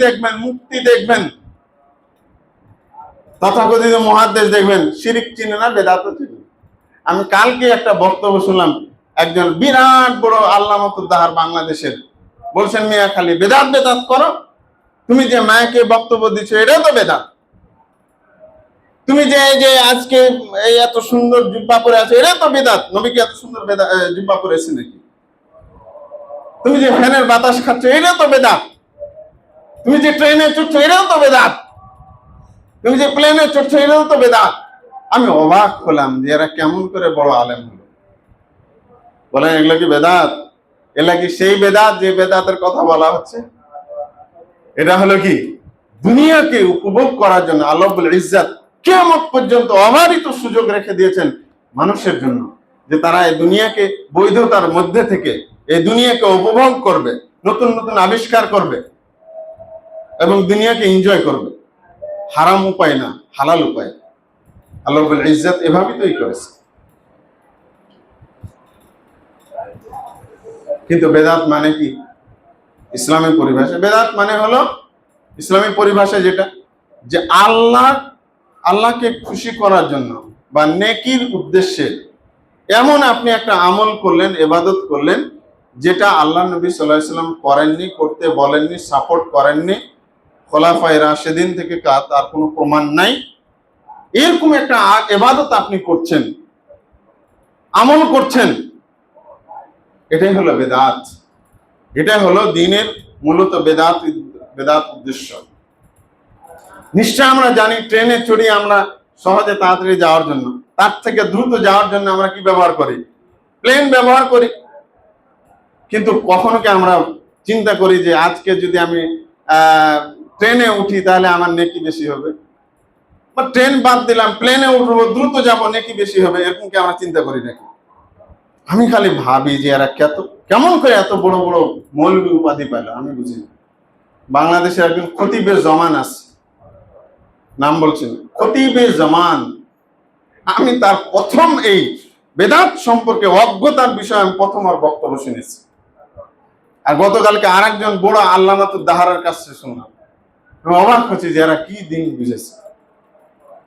দেখবেন, তথাকথিত মুহাদ্দিস দেখবেন, শিরিক চিনে না, বেদাতও চিনে। আমি কালকে একটা বক্তব্য শুনলাম, একজন বিরাট বড় আল্লামাতুদ্দাহার বাংলাদেশের বলছেন, মিয়া খালি বেদাত বেদাত করো, তুমি যে মায়াকে বক্তব্য দিচ্ছ এটাও তো বেদাত, তুমি যে আজকে এই এত সুন্দর জুব্বা পরে আছো এটাও তো বেদাত, নবীকে এত সুন্দর জুব্বা পরেছে নাকি? তুমি যে ফ্যানের বাতাস খাচ্ছ এটাও তো বেদাত, তুমি যে ট্রেনে চড়ছো এটাও তো বেদাত, তুমি যে প্লেনে চড়ছো এটাও তো বেদাত। আমি অবাক হলাম যে এরা কেমন করে বড় আলেম হলো। বলেন এগুলো কি বেদাত? এগুলা কি সেই বেদাত যে বেদাতের কথা বলা হচ্ছে? এটা হলো কি, দুনিয়াকে উপভোগ করার জন্য আল্লাহ রাব্বুল ইজ্জাত কিয়ামত পর্যন্ত অবারিত সুযোগ রেখে দিয়েছেন মানুষের জন্য, যে তারা এই দুনিয়াকে বৈধতার মধ্যে থেকে এই দুনিয়াকে উপভোগ করবে, নতুন নতুন আবিষ্কার করবে এবং দুনিয়াকে এনজয় করবে, হারাম উপায় না, হালাল উপায়। আল্লাহ রাব্বুল ইজ্জাত এভাবেই তৈরি করেছে। কিন্তু বেদাত মানে কি? ইসলামের পরিভাষা বেদাত মানে হলো, ইসলামের পরিভাষায় যেটা, যে আল্লাহকে খুশি করার জন্য বা নেকির উদ্দেশ্যে এমন আপনি একটা আমল করলেন, ইবাদত করলেন, যেটা আল্লাহ নবী সাল্লাল্লাহু আলাইহি ওয়াসাল্লাম করেননি, করতে বলেননি, সাপোর্ট করেননি, খোলাফায়ে রাশেদিন থেকে তার কোনো প্রমাণ নাই, এরকম একটা ইবাদত আপনি করছেন, আমল করছেন, এটাই হলো বেদাত। এটাই হলো দ্বীনের মূলত বেদাত উদ্দেশ্য। নিশ্চয় আমরা জানি, ট্রেনে চড়ি আমরা সহজে তাড়াতাড়ি যাওয়ার জন্য, তার থেকে দ্রুত যাওয়ার জন্য আমরা কি ব্যবহার করি? প্লেন ব্যবহার করি। কিন্তু কখনো কি আমরা চিন্তা করি যে আজকে যদি আমি ট্রেনে উঠি তাহলে আমার নেকি বেশি হবে, বা ট্রেন বাদ দিলাম, প্লেনে উঠবো, দ্রুত যাবো, নেকি বেশি হবে, এরকম কি আমরা চিন্তা করি নাকি? আমি খালি ভাবি যে এরা কেমন করে এত বড় বড় মৌলবী উপাধি পেল, আমি বুঝি না। বাংলাদেশের একজন খতিবে জামান আছে, নাম বলছেন খতিবে জামান। আমি তার প্রথম এই বেদাত সম্পর্কে অজ্ঞতার বিষয়ে আমি প্রথম আর বক্তব্য শুনেছি। আর গতকালকে আর একজন বড় আল্লামাতুদ দাহারার কাছে শুনলাম, আমি অবাক হচ্ছি যে এরা কি দিন বুঝেছে।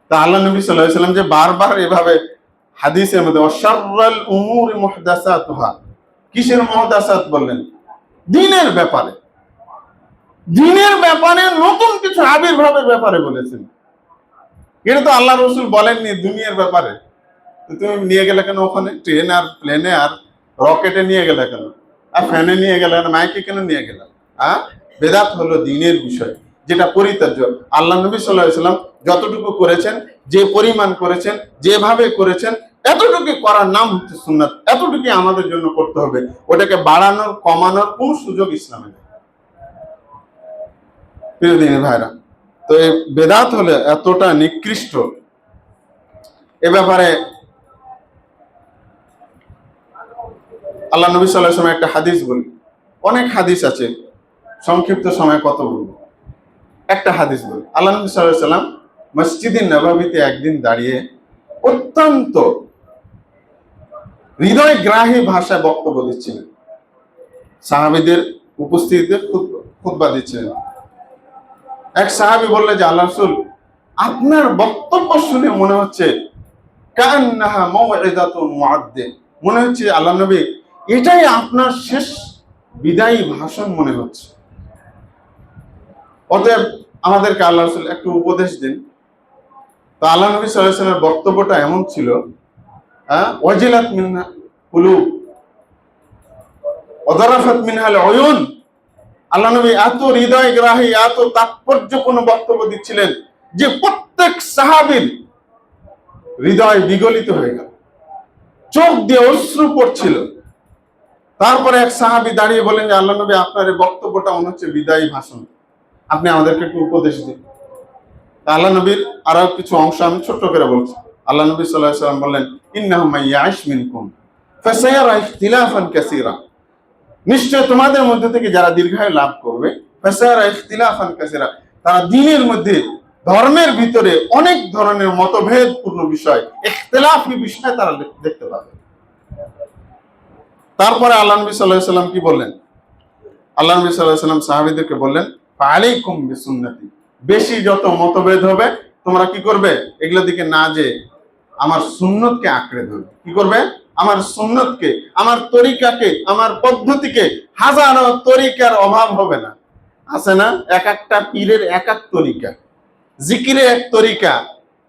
তা আল্লাহ নবী সাল্লাল্লাহু আলাইহি ওয়াসাল্লাম যে বারবার এভাবে হাদিসের মধ্যে অশাররাল উমুর মুহদাসাতুহা, কিসের মুহদাসাত বললেন? দ্বীনের ব্যাপারে, দ্বীনের ব্যাপারে নতুন কিছু আবির্ভাবের ব্যাপারে বলেছেন। এটা তো আল্লাহ রসুল বলেননি দুনিয়ার ব্যাপারে। তুমি নিয়ে গেলে কেন ওখানে? ট্রেন আর প্লেনে আর রকেটে নিয়ে গেলে কেন? আর ফ্যানে নিয়ে গেলে না, মাইকে কেন নিয়ে গেলে? বেদাত হলো দ্বীনের বিষয়, যেটা পরিত্যাজ্য। আল্লাহ নবী সাল্লাল্লাহু আলাইহি ওয়াসাল্লাম যতটুকু করেছেন, যে পরিমাণ করেছেন, যেভাবে করেছেন, এতটুকু করার নাম হচ্ছে সুন্নাত। এতটুকু আমাদের জন্য করতে হবে, ওটাকে বাড়ানোর কমানোর কোন সুযোগ ইসলামে নেই। প্রিয় দিনী ভাইরা, তো এই বেদাত হলে এতটা নিকৃষ্ট, এ ব্যাপারে আল্লাহ নবী সাল্লাল্লাহু আলাইহি ওয়াসাল্লাম একটা হাদিস বলি, অনেক হাদিস আছে, সংক্ষিপ্ত সময় কত বলবো, একটা হাদিস বলি। আল্লাহ নবী সাল্লাল্লাহু আলাইহি ওয়াসাল্লাম মসজিদে নববীতে একদিন দাঁড়িয়ে অত্যন্ত হৃদয়গ্রাহী ভাষায় বক্তব্য দিচ্ছিলেন, সাহাবীদের উপস্থিতিতে খুতবা দিচ্ছিলেন। এক সাহাবী বললে যে আল্লাহ রাসূল, আপনার বক্তব্য শুনে মনে হচ্ছে কান্নাহা মাউইযাতুন মুআদ্দিন, মনে হচ্ছে আল্লাহ নবী এটাই আপনার শেষ বিদায়ী ভাষণ মনে হচ্ছে। অতএব আমাদেরকে আল্লাহ রাসূল একটু উপদেশ দিন। তো আল্লাহ নবী সাল্লাল্লাহু আলাইহি ওয়াসাল্লামের বক্তব্যটা এমন ছিল, ওয়াজিলাত মিনহা কুলুব ওয়াদারাফাত মিনহাল উয়ুন। আল্লাহ নবী এত হৃদয়গ্রাহী, এত তাৎপর্যপূর্ণ বক্তব্য দিচ্ছিলেন যে প্রত্যেক সাহাবীর হৃদয় বিগলিত হয়ে গেল, চোখ দিয়ে অশ্রু পড়ছিল। তারপরে এক সাহাবী দাঁড়িয়ে বলেন যে আল্লাহ নবী, আপনার এই বক্তব্যটা মনে হচ্ছে বিদায়ী ভাষণ, আপনি আমাদেরকে একটু উপদেশ দিন। আল্লাহ নবীর আরো কিছু অংশ আমি ছোট্ট করে বলছি। আল্লাহ নবী সাল্লাল্লাহু আলাইহি ওয়াসাল্লাম বললেন, ইন্নাহু মান ইয়াইশ মিনকুম ফাসায়ারা ইখতিলাফান কাসীরা, নিশ্চয় তোমাদের মধ্যে থেকে যারা দীর্ঘায়ু লাভ করবে, ফাসায়ারা ইখতিলাফান কাসীরা, তারা দ্বীনের মধ্যে, ধর্মের ভিতরে অনেক ধরনের মতভেদপূর্ণ বিষয়, ইখতিলাফি বিষয় তারা দেখতে পাবে। তারপরে আল্লাহ নবী সাল্লাল্লাহু আলাইহি ওয়াসাল্লাম কি বললেন? আল্লাহ নবী সাল্লাল্লাহু আলাইহি ওয়াসাল্লাম সাহাবীদেরকে বললেন, ফাআলাইকুম বিসুন্নতি, বেশি যত মতভেদ হবে তোমরা কি করবে? এগুলোর দিকে না যে আমার সুন্নতকে আঁকড়ে ধরবে। কি করবে? আমার সুন্নতকে, আমার তরিকাকে, আমার পদ্ধতিকে। হাজারো তরিকার অভাব হবে না, আছে না? এক একটা পীরের এক এক তরিকা, জিকিরের এক তরিকা,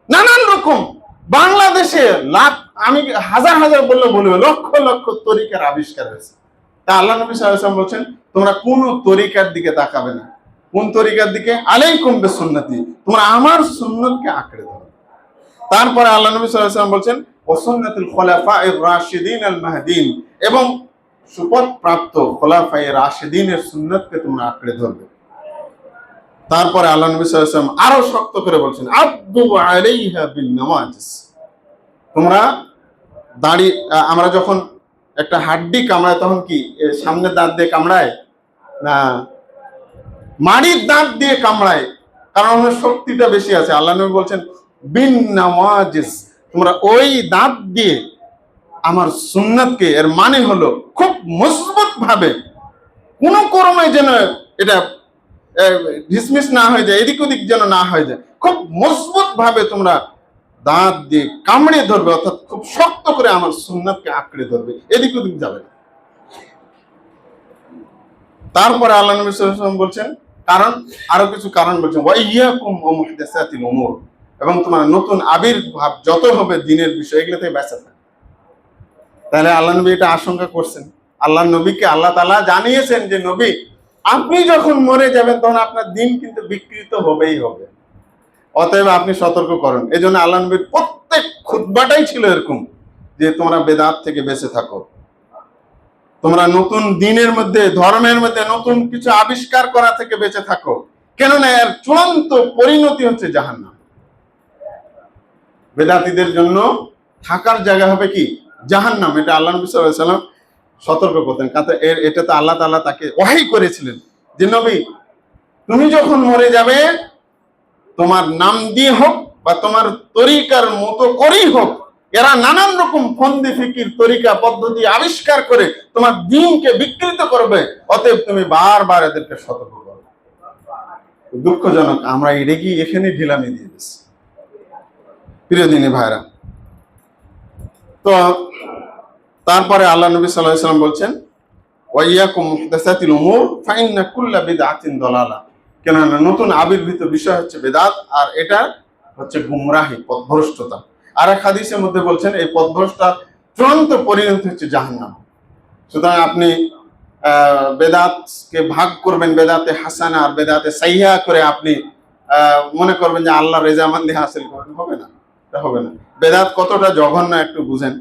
নানান রকম। বাংলাদেশে আমি হাজার হাজার বললে বলবে, লক্ষ লক্ষ তরিকার আবিষ্কার হয়েছে। তা আল্লাহ নবী সাল্লাল্লাহু আলাইহি ওয়াসাল্লাম বলছেন, তোমরা কোন তরিকার দিকে তাকাবে না। কোন তরিকার দিকে? আলাইকুম বিসুন্নতি, তোমরা আমার সুন্নতকে আঁকড়ে ধরো। তারপরে আল্লাহ নবী সাল্লাল্লাহু আলাইহি ওয়াসাল্লাম বলছেন, ওয়া সুন্নাতুল খুলাফায়ে রাশিদিন আল মাহদিন, এবং সুপথ প্রাপ্ত খুলাফায়ে রাশিদিনের সুন্নতকে তোমরা আঁকড়ে ধরবে। তারপরে আল্লাহ নবী সাল্লাল্লাহু আলাইহি ওয়াসাল্লাম আরো শক্ত করে বলছেন, আব্দু আলাইহা বিন নাওয়াজিস, তোমরা দাড়ি, আমরা যখন একটা হাড্ডি কামড়ায় তখন কি সামনের দাঁত দিয়ে কামড়ায় না মাড়ির দাঁত দিয়ে কামড়ায়, কারণ ওর শক্তিটা বেশি আছে। আল্লাহ নবী বলছেন বিন নাওয়াজিস, তোমরা ওই দাঁত দিয়ে আমার সুন্নাতকে, এর মানে হলো খুব মজবুত ভাবে, কোনো কর্মে যেন এটা ডিসমিস না হয়ে যায়, এদিক ওদিক যেন না হয়ে যায়, খুব মজবুত ভাবে তোমরা দাঁত দিয়ে কামড়ে ধরবে, অর্থাৎ খুব শক্ত করে আমার সুন্নাতকে আঁকড়ে ধরবে, এদিক ওদিক যাবে না। তারপরে আল্লাহ নবী সাল্লাল্লাহু আলাইহি ওয়াসাল্লাম বলছেন কারণ, আরো কিছু কারণ বলছেন, ওয়া ইয়াকুম ওয়া মুহদাসাতিল উমুর, এবং তোমার নতুন আবির্ভাব যত হবে দিনের বিষয়, এগুলো থেকে বেঁচে থাকবে। তাহলে আল্লাহ নবী এটা আশঙ্কা করছেন। আল্লাহ নবীকে আল্লাহ তাআলা জানিয়েছেন যে নবী, আপনি যখন মরে যাবেন তখন আপনার দিন কিন্তু বিকৃত হবেই হবে, অতএব আপনি সতর্ক করেন। এই জন্য আল্লাহ নবীর প্রত্যেক খুতবাটাই ছিল এরকম যে তোমরা বেদাত থেকে বেঁচে থাকো, তোমরা নতুন দিনের মধ্যে, ধর্মের মধ্যে নতুন কিছু আবিষ্কার করা থেকে বেঁচে থাকো, কেননা এর চূড়ান্ত পরিণতি হচ্ছে জাহান্নাম। বেদাতীদের জন্য থাকার জায়গা হবে কি জাহান্নাম। এটা আল্লাহ নবী সাল্লাল্লাহু আলাইহি ওয়াসাল্লাম সতর্ক করতেন, কারণ এটা তো আল্লাহ তাআলা তাকে ওহী করেছিলেন যে নবী, তুমি যখন মরে যাবে, তোমার নাম দিয়ে হোক বা তোমার তরিকার মতো করেই হোক, এরা নানান রকম ফন্দি ফিকির তরিকা পদ্ধতি আবিষ্কার করে তোমার দ্বীনকে বিকৃত করবে, অতএব তুমি বারবার এদেরকে সতর্ক করো। দুঃখজনক, আমরা এটা কি এখানে ঢিলামি দিয়ে দিচ্ছি। প্রিয় দিনী ভাইরা, তো তারপরে আল্লাহ নবী সাল্লাল্লাহু আলাইহি ওয়াসাল্লাম বলছেন, ওয়া ইয়াকুম মুহদাসাতিল উমুর ফাইন্না কুল্লা বিদআতিন দালালা, কেননা নতুন আবির্ভূত বিষয় হচ্ছে বেদাত, আর এটা হচ্ছে গুমরাহি, পথভ্রষ্টতা। আর এক হাদিসের মধ্যে বলছেন এই পথভ্রষ্টার চূড়ান্ত পরিণতি হচ্ছে জাহান্নাম। সুতরাং আপনি বেদাতকে ভাগ করবেন, বেদাতে হাসানা আর বেদাতে সাইহা করে আপনি মনে করবেন যে আল্লাহ রেজামন্দি হাসিল করবেন, হবে না, এটা হবে না। বেদাত কতটা জঘন্য একটু বুঝেন।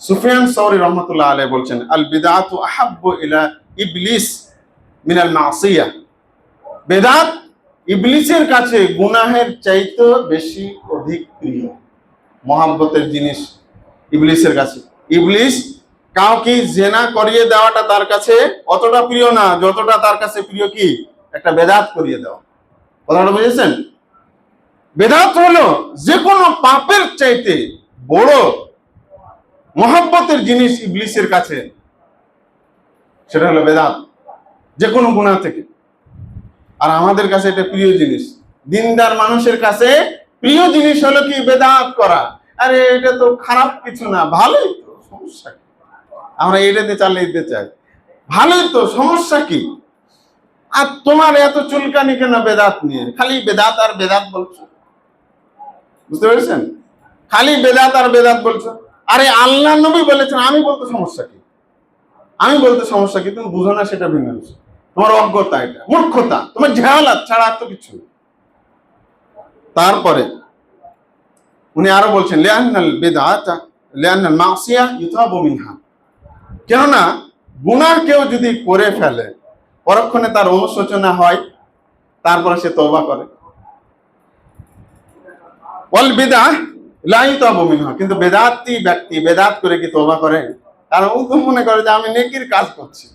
সুফিয়ান সাওরী রাহমাতুল্লাহ আলাইহি বলছেন, আল বিদআতু আহাব্বু ইলা ইবলিস মিনাল মাসিয়া, বেদাত ইবলিসের কাছে গুনাহের চাইতে বেশি অধিক প্রিয়, মহাব্বতের জিনিস ইবলিসের কাছে। ইবলিস কাউকে জেনা করিয়ে দেওয়াটা তার কাছে অতটা প্রিয় না যতটা তার কাছে প্রিয় কি একটা বেদাত করিয়ে দেওয়া। কথাটা বুঝেছেন? বেদাত হলো যে কোনো পাপের চাইতে বড় মহব্বতের জিনিস ইবলিসের কাছে, সেটা হলো বেদাত, যে কোনো গুনাহ থেকে। আর আমাদের কাছে এটা প্রিয় জিনিস। দিনদার মানুষের কাছে প্রিয় জিনিস হলো কি বেদাত করা। আরে এটা তো খারাপ কিছু না, ভালোই তো, সমস্যা কি? আমরা এটাতে চালিয়ে দিতে চাই, ভালোই তো, সমস্যা কি? আর তোমার এত চুলকানি কেন বেদাত নিয়ে? খালি বেদাত আর বেদাত বলছো, বুঝতে পেরেছেন? খালি বেদাত আর বেদাত বলছো। আরে আল্লাহ নবী বলেছেন, আমি বলতে সমস্যা কি? আমি বলতে সমস্যা কি? তুমি বুঝো না, সেটা ভিন্ন বিষয়। তোমার অজ্ঞতা, এটা মূর্খতা, তোমার জাহালাত ছাড়া আর তো কিছু। তারপরে উনি আরো বলছেন, লিআন্নাল বিদআতা লিআন্নাল মাসিয়া ইউতাবু মিনহা, কেননা গুনাহ কেউ যদি করে ফেলে পরক্ষণে তার অনুশোচনা হয়, তারপরে সে তওবা করে। ওয়াল বিদআহ লা ইউতাবু মিনহা, কিন্তু বেদাতি ব্যক্তি বেদাত করে কি তওবা করে? কারণ ও তো মনে করে যে আমি নেকির কাজ করছি,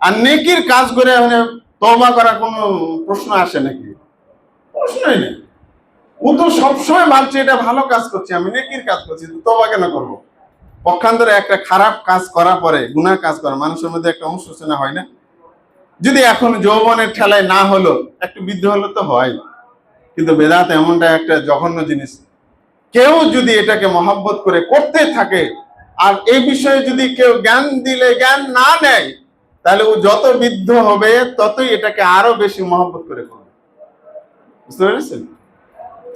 আর নেকির কাজ করে তওবা করার কোনো প্রশ্ন আসে নাকি? প্রশ্নই নেই। ও তো সবসময় ভাবছে এটা ভালো কাজ করছি, আমি নেকির কাজ করছি, তওবা কেন করবো? পক্ষান্তরে একটা খারাপ কাজ করার পরে, গুনাহ কাজ করা, মানুষের মধ্যে একটা অনুশোচনা হয় না? যদি এখন যৌবনের ঠেলায় না হলো, একটু বৃদ্ধ হলো তো হয়। কিন্তু বেদাত এমনটা একটা জঘন্য জিনিস, কেউ যদি এটাকে মহব্বত করে করতে থাকে, আর এই বিষয়ে যদি কেউ জ্ঞান দিলে জ্ঞান না নেয়, তাহলে ও যত বৃদ্ধ হবে ততই এটাকে আরো বেশি মহব্বত করে করবে। বুঝতে পেরেছেন?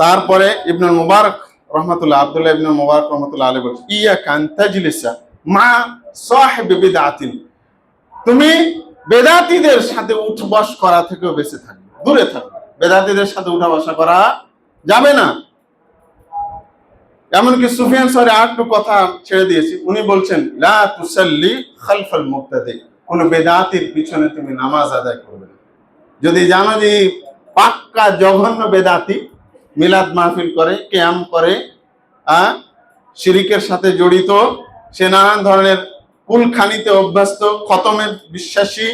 তারপরে ইবনুল মুবারক রহমাতুল্লাহ, আব্দুল্লাহ ইবনুল মুবারক রহমাতুল্লাহ আলাইহি বলেন, ইয়াকা আন তাজলিসা মা সাহিবি বিদআতিন, তুমি বেদাতীদের সাথে উঠবস করা থেকেও বেঁচে থাকবে, দূরে থাকবে। বেদাতীদের সাথে উঠা বসা করা যাবে না। এমনকি সুফিয়ান সাওরী আরেকটু কথা ছেড়ে দিয়েছি, উনি বলছেন, লা তুসাল্লি খালফাল মুবতাদি, কোন বেদাতীর পিছনে তুমি নামাজ আদায় করবে না। যদি জানো যে পাক্কা জঘন্য বেদাতি, মিলাদ মাহফিল করে, কিয়াম করে, শিরিকের সাথে জড়িত, সে নানান ধরনের কুলখানিতে অভ্যস্ত, খতমে বিশ্বাসী,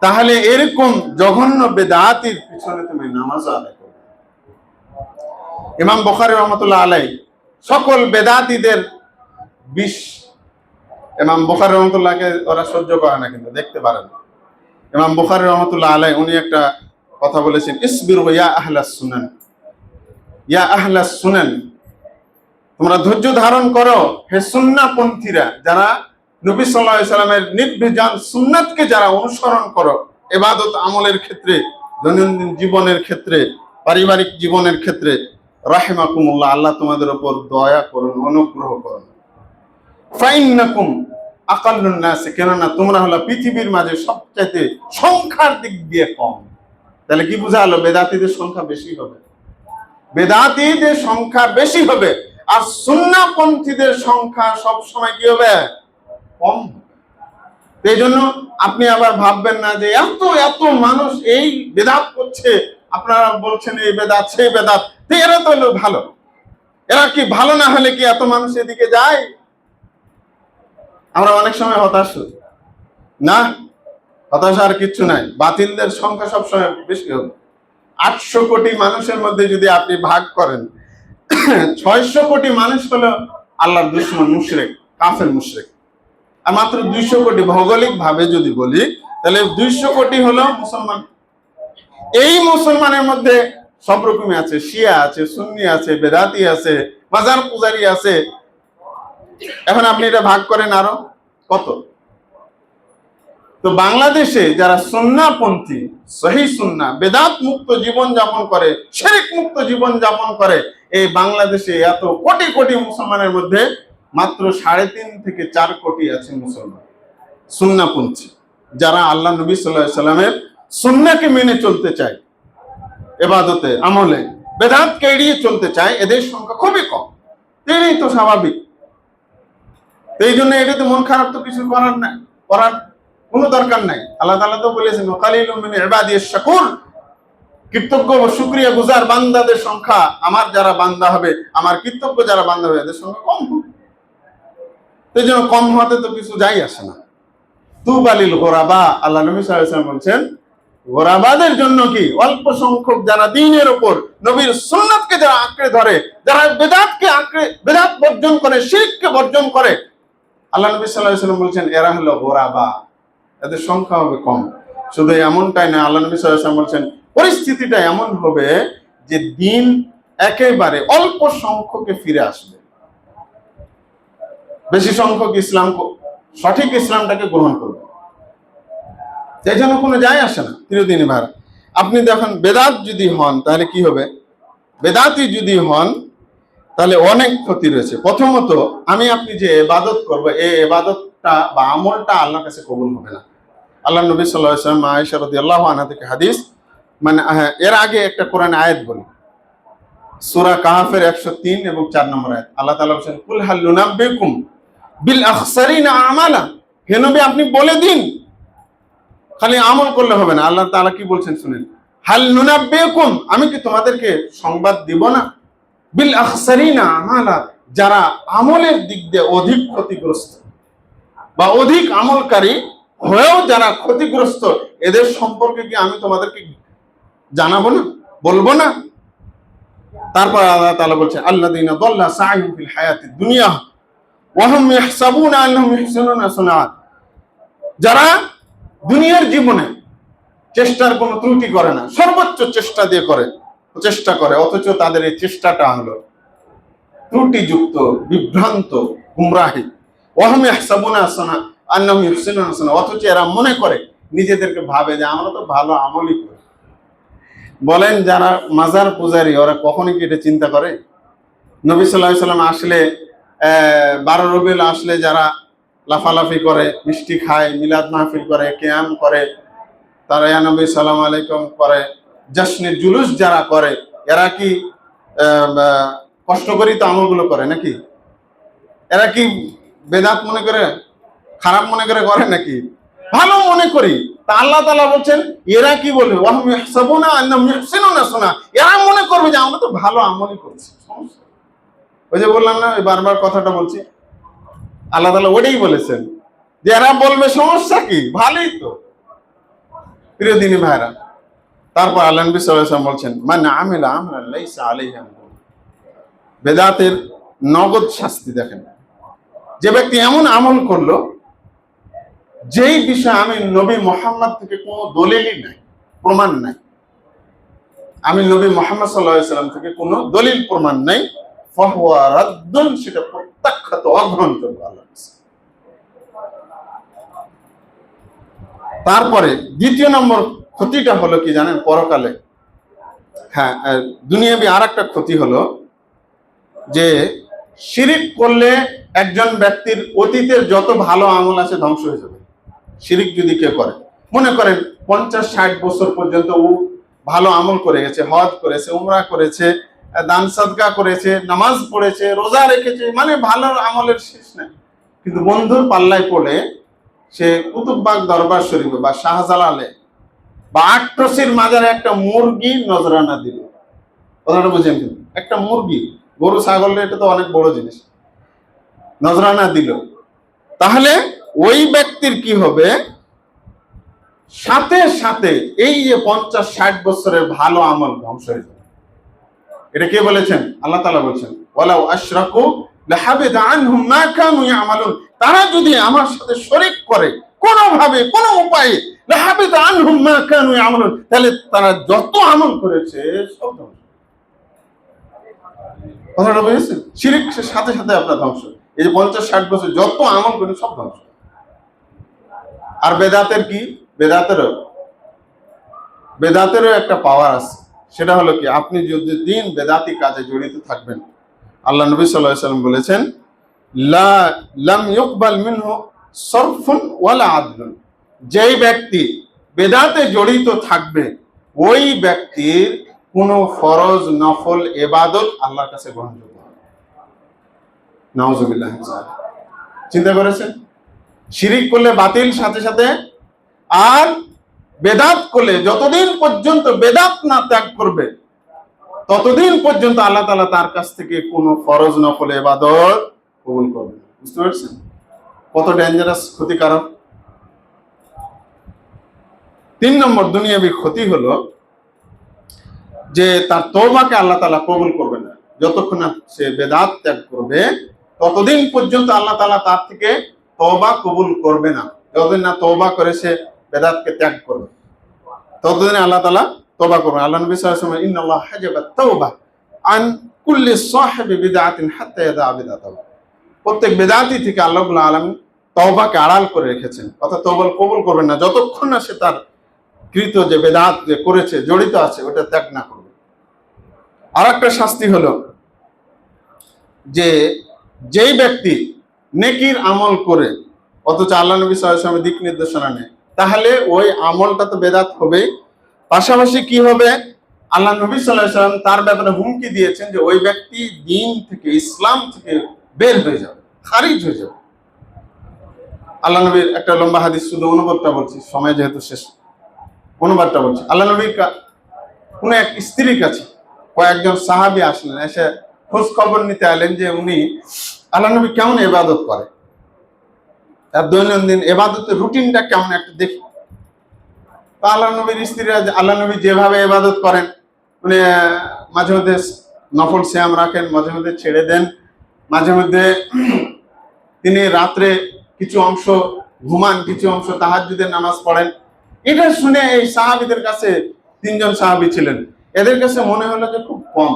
তাহলে এরকম জঘন্য বেদাতির পিছনে তুমি নামাজ আদায় করবে। ইমাম বুখারী রহমতুল্লাহ আলাই সকল বেদাতিদের বিষ, ইমাম বুখারী রহমতুল্লাহকে ওরা সহ্য করে না, কিন্তু দেখতে পারে না। ইমাম বুখারী রহমতুল্লাহ আলাই উনি একটা কথা বলেছেন, ইসবিরু ইয়া আহলাস সুনান, ইয়া আহলাস সুনান, তোমরা ধৈর্য ধারণ করো হে সুন্নাহপন্থীরা, যারা নবী সাল্লাল্লাহু আলাইহি সাল্লামের নির্ভেজাল সুন্নাতকে যারা অনুসরণ করো, ইবাদত আমলের ক্ষেত্রে, দৈনন্দিন জীবনের ক্ষেত্রে, পারিবারিক জীবনের ক্ষেত্রে, রাহিমাকুমুল্লাহ, আল্লাহ তোমাদের উপর দয়া করুন, অনুগ্রহ করুন। ফাইন্নাকুম আকাল্লুন নাস, কেননা তোমরা হলো পৃথিবীর মাঝে সবচাইতে সংখ্যার দিক দিয়ে কম। তাহলে কি বোঝা হলো? বেদাতীদের সংখ্যা বেশি হবে, বেদাতীদের সংখ্যা বেশি হবে, আর সুন্নাহপন্থীদের সংখ্যা সবসময় কি হবে? কম। এই জন্য আপনি আবার ভাববেন না যে এত এত মানুষ এই বেদাত করছে, আপনারা বলছেন এই বেদাত সেই বেদাত, এরা তো হলো ভালো। এরা কি ভালো না হলে কি এত মানুষ এদিকে যায়? আমরা অনেক সময় হতাশ হই না, হতাশা আর কিচ্ছু নাই। বাতিলদের সংখ্যা সবসময় বেশি হবে। 800 কোটি মানুষের মধ্যে যদি আপনি ভাগ করেন, 600 কোটি মানুষ হলো আল্লাহর দুশমন, মুশরিক, কাফের মুশরিক, আর মাত্র 200 কোটি, ভৌগোলিক ভাবে যদি বলি তাহলে 200 কোটি হলো মুসলমান। এই মুসলমানের মধ্যে সব রকমই আছে, শিয়া আছে, সুন্নি আছে, বেদাতি আছে, মাজার পূজারি আছে। এখন আপনি এটা ভাগ করেন আরো কত। তো বাংলাদেশে যারা সুন্নাহপন্থী, সহি সুন্নাহ, বেদাত মুক্ত জীবন যাপন করে, শিরক মুক্ত জীবন যাপন করে, এই বাংলাদেশে এত কোটি কোটি মুসলমানের মধ্যে মাত্র 3.5 থেকে 4 কোটি আছে মুসলমান সুন্নাহপন্থী, যারা আল্লাহ নবী সাল্লাল্লাহু আলাইহি সাল্লামের সুন্নাহকে মেনে চলতে চায়, ইবাদতে আমলে বেদাতকে এড়িয়ে চলতে চায়। এদের সংখ্যা খুবই কম, এটাই তো স্বাভাবিক। এই জন্য এটাতে মন খারাপ তো কিছু করার নাই, করার কোনো দরকার নাই। আল্লাহ তাআলা তো বলেছেন, কালিলুম মিন ইবাদিয়াশ শাকুর, কৃতজ্ঞ ও শুকরিয়া গুজার বান্দাদের সংখ্যা, আমার যারা বান্দা হবে, আমার কৃতজ্ঞ যারা বান্দা হবে, এদের সংখ্যা কম হবে। এই জন্য কম হওয়াতে তো কিছু যাই আসে না। তুবা লিল গোরাবা, আল্লাহ নবী সাল্লাল্লাহু আলাইহি ওয়াসাল্লাম বলছেন, গোরাবাদের জন্য কি, অল্প সংখ্যক যারা দ্বীনের উপর, নবীর সুন্নাতকে যারা আঁকড়ে ধরে, যারা বেদাতকে আঁকড়ে, বেদাত বর্জন করে, শিরককে বর্জন করে, আল্লাহ নবী সাল্লাল্লাহু আলাইহি ওয়াসাল্লাম বলছেন এরা হলো গোরাবা, এদের সংখ্যা হবে কম। শুধু এমনটাই না, আল্লাহ নবী সাল্লাল্লাহু আলাইহি ওয়াসাল্লাম বলছেন পরিস্থিতিটা এমন হবে যে দিন একেবারে অল্প সংখ্যকে ফিরে আসবে, বেশি সংখ্যক ইসলাম, সঠিক ইসলামটাকে গ্রহণ করবে। এই জন্য কোনো যায় আসে না। প্রিয়দিনী ভাই, আপনি দেখেন বেদাত যদি হন তাহলে কি হবে? বেদাতি যদি হন তাহলে অনেক ক্ষতি রয়েছে। প্রথমত, আমি আপনি যে ইবাদত করব, এই ইবাদতটা বা আমলটা আল্লাহর কাছে কবুল হবে না। আল্লাহ নবী সাল্লাল্লাহু আলাইহি ওয়াসাল্লাম, আয়েশা রাদিয়াল্লাহু আনহা থেকে হাদিস, মানে এর আগে একটা কোরআন আয়াত বলি, সূরা কাহফের 103 এবং 4 নম্বর আয়াত। আল্লাহ তাআলা বলেন, কুল হাল নুনাব্বিকুম বিল আখসারিনা আমালা, হে নবী আপনি বলে দিন, খালি আমল করলে হবে না। আল্লাহ তাআলা কি বলছেন শুনেন, হাল নুনাব্বিকুম, আমি কি তোমাদেরকে সংবাদ দিব না, বিল আখসারিনা আমালা, যারা আমলের দিক দিয়ে অধিক ক্ষতিগ্রস্ত বা অধিক আমলকারী হয়েও যারা ক্ষতিগ্রস্ত, এদের সম্পর্কে কি আমি তোমাদেরকে জানাবো না, বলবো না? তারপর আল্লাহ তাআলা বলছেন, আল্লাযীনা দাল্লা সাইহুম ফিল হায়াতিদ দুনিয়া ওয়া হুম ইয়াহসাবুনা আন্নাহুম ইহসানুনা সুনআ, যারা দুনিয়ার জীবনে চেষ্টার কোনো ত্রুটি করে না, সর্বোচ্চ চেষ্টা দিয়ে চেষ্টা করে, অথচ তাদের এই চেষ্টাটা হলো ত্রুটিযুক্ত, বিভ্রান্ত, গুমরাহী। ওয়া হুম ইয়াহসাবুনা আন্নাহুম ইহসানুনা সুনআ, অথচ এরা মনে করে, নিজেদেরকে ভাবে যে আমরা তো ভালো আমলই করি। বলেন যারা মাজার পূজারী, ওরা কখনই কি এটা চিন্তা করে? নবী সাল্লাল্লাহু আলাইহি সাল্লাম আসলে 12 রবিউল আসলে যারা লাফালাফি করে, মিষ্টি খায়, মিলাদ মাহফিল করে, কিয়াম করে, তারা ইয়া নবী সালাম আলাইকুম করে, জশ্নে জুলুস যারা করে, এরা কি কষ্ট করি তো আমলগুলো করে নাকি? এরা কি বেদাত মনে করে, খারাপ মনে করে করে নাকি? ভালো মনে করি, তা আল্লাহ তাআলা বলছেন এরা কি বলবে, ওয়াহুম ইয়াহসাবুনা আন্নাহুম ইউহসিনুনা সুনা, এরা মনে করবে যে আমরা তো ভালো আমলই করছি। সমস্যা, ওই যে বললাম না, ওই বারবার কথাটা বলছি, আল্লাহ তাআলা ওটাই বলেছেন যে এরা বলবে সমস্যা কি, ভালোই তো। প্রিয় দিনী ভাইরা, তারপর আল্লাহ নবী সাল্লাল্লাহু আলাইহি ওয়াসাল্লাম বলছেন মান আমিলা আমরান লাইসা আলাইহি আমরুনা, বেদাতের নগদ শাস্তি দেখেন। যে ব্যক্তি এমন আমল করলো যেই বিষয়ে আমি নবী মুহাম্মদ থেকে কোনো দলিলই নাই, প্রমাণ নাই, আমি নবী মুহাম্মদ সাল্লাল্লাহু আলাইহি ওয়াসাল্লাম থেকে কোনো দলিল প্রমাণ নাই, ফাহুয়া রাদ্দুন, সেটা প্রত্যাখ্যাত, অগ্রহণযোগ্য আল্লাহ। তারপরে দ্বিতীয় নম্বর ক্ষতিটা হলো কি জানেন, পরকালে, হ্যাঁ, দুনিয়াবি আর একটা ক্ষতি হলো যে শিরিক করলে একজন ব্যক্তির অতীতের যত ভালো আমল আছে ধ্বংস হয়ে যাবে। শিরিক যদি কেউ করে, মনে করেন 50-60 বছর পর্যন্ত ও ভালো আমল করে গেছে, হজ করেছে, উমরা করেছে, দান সাদকা করেছে, নামাজ পড়েছে, রোজা রেখেছে, মানে ভালো আমলের শেষ নেই। কিন্তু বন্ধুর পাল্লায় পড়ে সে কুতুববাগ দরবার শরীফে বা শাহজালালে বা আট্রসির মাজারে একটা মুরগি নজরানা দিল। কথাটা বুঝেন? কিন্তু একটা মুরগি, গরু ছাগল এটা তো অনেক বড় জিনিস, নজরানা দিল, তাহলে ওই ব্যক্তির কি হবে, সাথে সাথে এই যে 50-60 বছরের ভালো আমল ধ্বংস হয়ে যাবে। এটা কে বলেছেন? আল্লাহ তাআলা বলছেন ওয়ালাউ আশরাকু লাহাবিতা আনহুম মা কানু ইয়ামালুন, তারা যদি আমার সাথে শরীক করে কোনোভাবে কোনো উপায়ে, লাহাবিতা আনহুম মা কানু ইয়ামালুন, তাহলে তারা যত আমল করেছে সব ধ্বংস। কথাটা বুঝেছেন? শিরিক সাথে সাথে আপনার ধ্বংস। এই যে 50-60 বছর যত আমল করেন সব ধ্বংস। আর বেদাতের কি, বেদাতেরও একটা পাওয়ার আছে, সেটা হলো কি, আপনি যদি দিন বেদাতি কাজে জড়িত থাকবেন, আল্লাহ নবী সাল্লাল্লাহু আলাইহি ওয়াসাল্লাম বলেছেন লা লাম ইউকবাল মিনহু সরফুন ওয়ালা আদলুন, যেই ব্যক্তি বেদাতে জড়িত থাকবে ওই ব্যক্তির কোনো ফরজ নফল ইবাদত আল্লাহর কাছে গ্রহণযোগ্য হবে না। নাউজুবিল্লাহ। চিন্তা করেছেন? শিরিক করলে বাতিল সাথে সাথে, আর বেদাত করলে যতদিন পর্যন্ত বেদাত না ত্যাগ করবে ততদিন পর্যন্ত আল্লাহ তাআলা তার কাছ থেকে কোনো ফরজ নফল ইবাদত কবুল করবে না। বুঝতে পারছেন কত ডেঞ্জারাস, ক্ষতিকারক? 3 নম্বর দুনিয়াবি ক্ষতি হলো যে তার তওবাকে আল্লাহ তাআলা কবুল করবে না। যতক্ষণ না সে বেদাত ত্যাগ করবে ততদিন পর্যন্ত আল্লাহ তাআলা তার থেকে তওবা কবুল করবে না। যতদিন না তওবা করে সে বেদাতকে ত্যাগ করবে ততদিন আল্লাহ তাআলা তওবা করবেন। আল্লাহ নবী সাল্লাল্লাহু আলাইহি ওয়াসাল্লাম ইন্নাল্লাহ হাজাবা তাওবা আন কুল্লি সাহিবি বিদআতিন হাত্তা ইয়াদা বিদআতাহু, প্রত্যেক বেদাতি থেকে আল্লাহ রাব্বুল আলামিন তওবাকে আড়াল করে রেখেছেন, অর্থাৎ তওবা কবুল করবেন না যতক্ষণ না সে তার কৃত যে বেদাত যে করেছে, জড়িত আছে, ওটা ত্যাগ না করবে। আর একটা শাস্তি হলো যে যেই ব্যক্তি নেকির আমল করে অথচ আল্লাহ নবী সাল্লাল্লাহু আলাইহি ওয়াসাল্লামের দিক নির্দেশনা নেয়, তাহলে ওই আমলটা তো বেদাত হবেই, পাশাপাশি কি হবে, আল্লাহ নবী সাল্লাল্লাহু আলাইহি ওয়াসাল্লাম তার ব্যাপারে হুমকি দিয়েছেন যে ওই ব্যক্তি দ্বীন থেকে, ইসলাম থেকে বের হয়ে যাবে, খারিজ হয়ে যাবে। আল্লাহ নবীর একটা লম্বা হাদিস, শুধু অনুবাদটা বলছি, সময় যেহেতু শেষ, অনুবাদটা বলছি। আল্লাহ নবীর কোন এক স্ত্রীর কাছে কয়েকজন সাহাবী আসলেন, এসে খোঁজ খবর নিতে এলেন যে উনি আল্লাহ নবী কেমন ইবাদত করে, তার দৈনন্দিন ইবাদতের রুটিনটা কেমন একটু দেখি। তো আল্লাহ নবীর স্ত্রীরা আল্লাহ নবী যেভাবে ইবাদত করেন, উনি মাঝে মধ্যে নফল সিয়াম রাখেন, মাঝে মধ্যে ছেড়ে দেন, মাঝে মধ্যে তিনি রাত্রে কিছু অংশ ঘুমান, কিছু অংশ তাহাজ্জুদের নামাজ পড়েন। এটা শুনে এই সাহাবীদের কাছে, 3 জন সাহাবী ছিলেন, এদের কাছে মনে হলো যে খুব কম।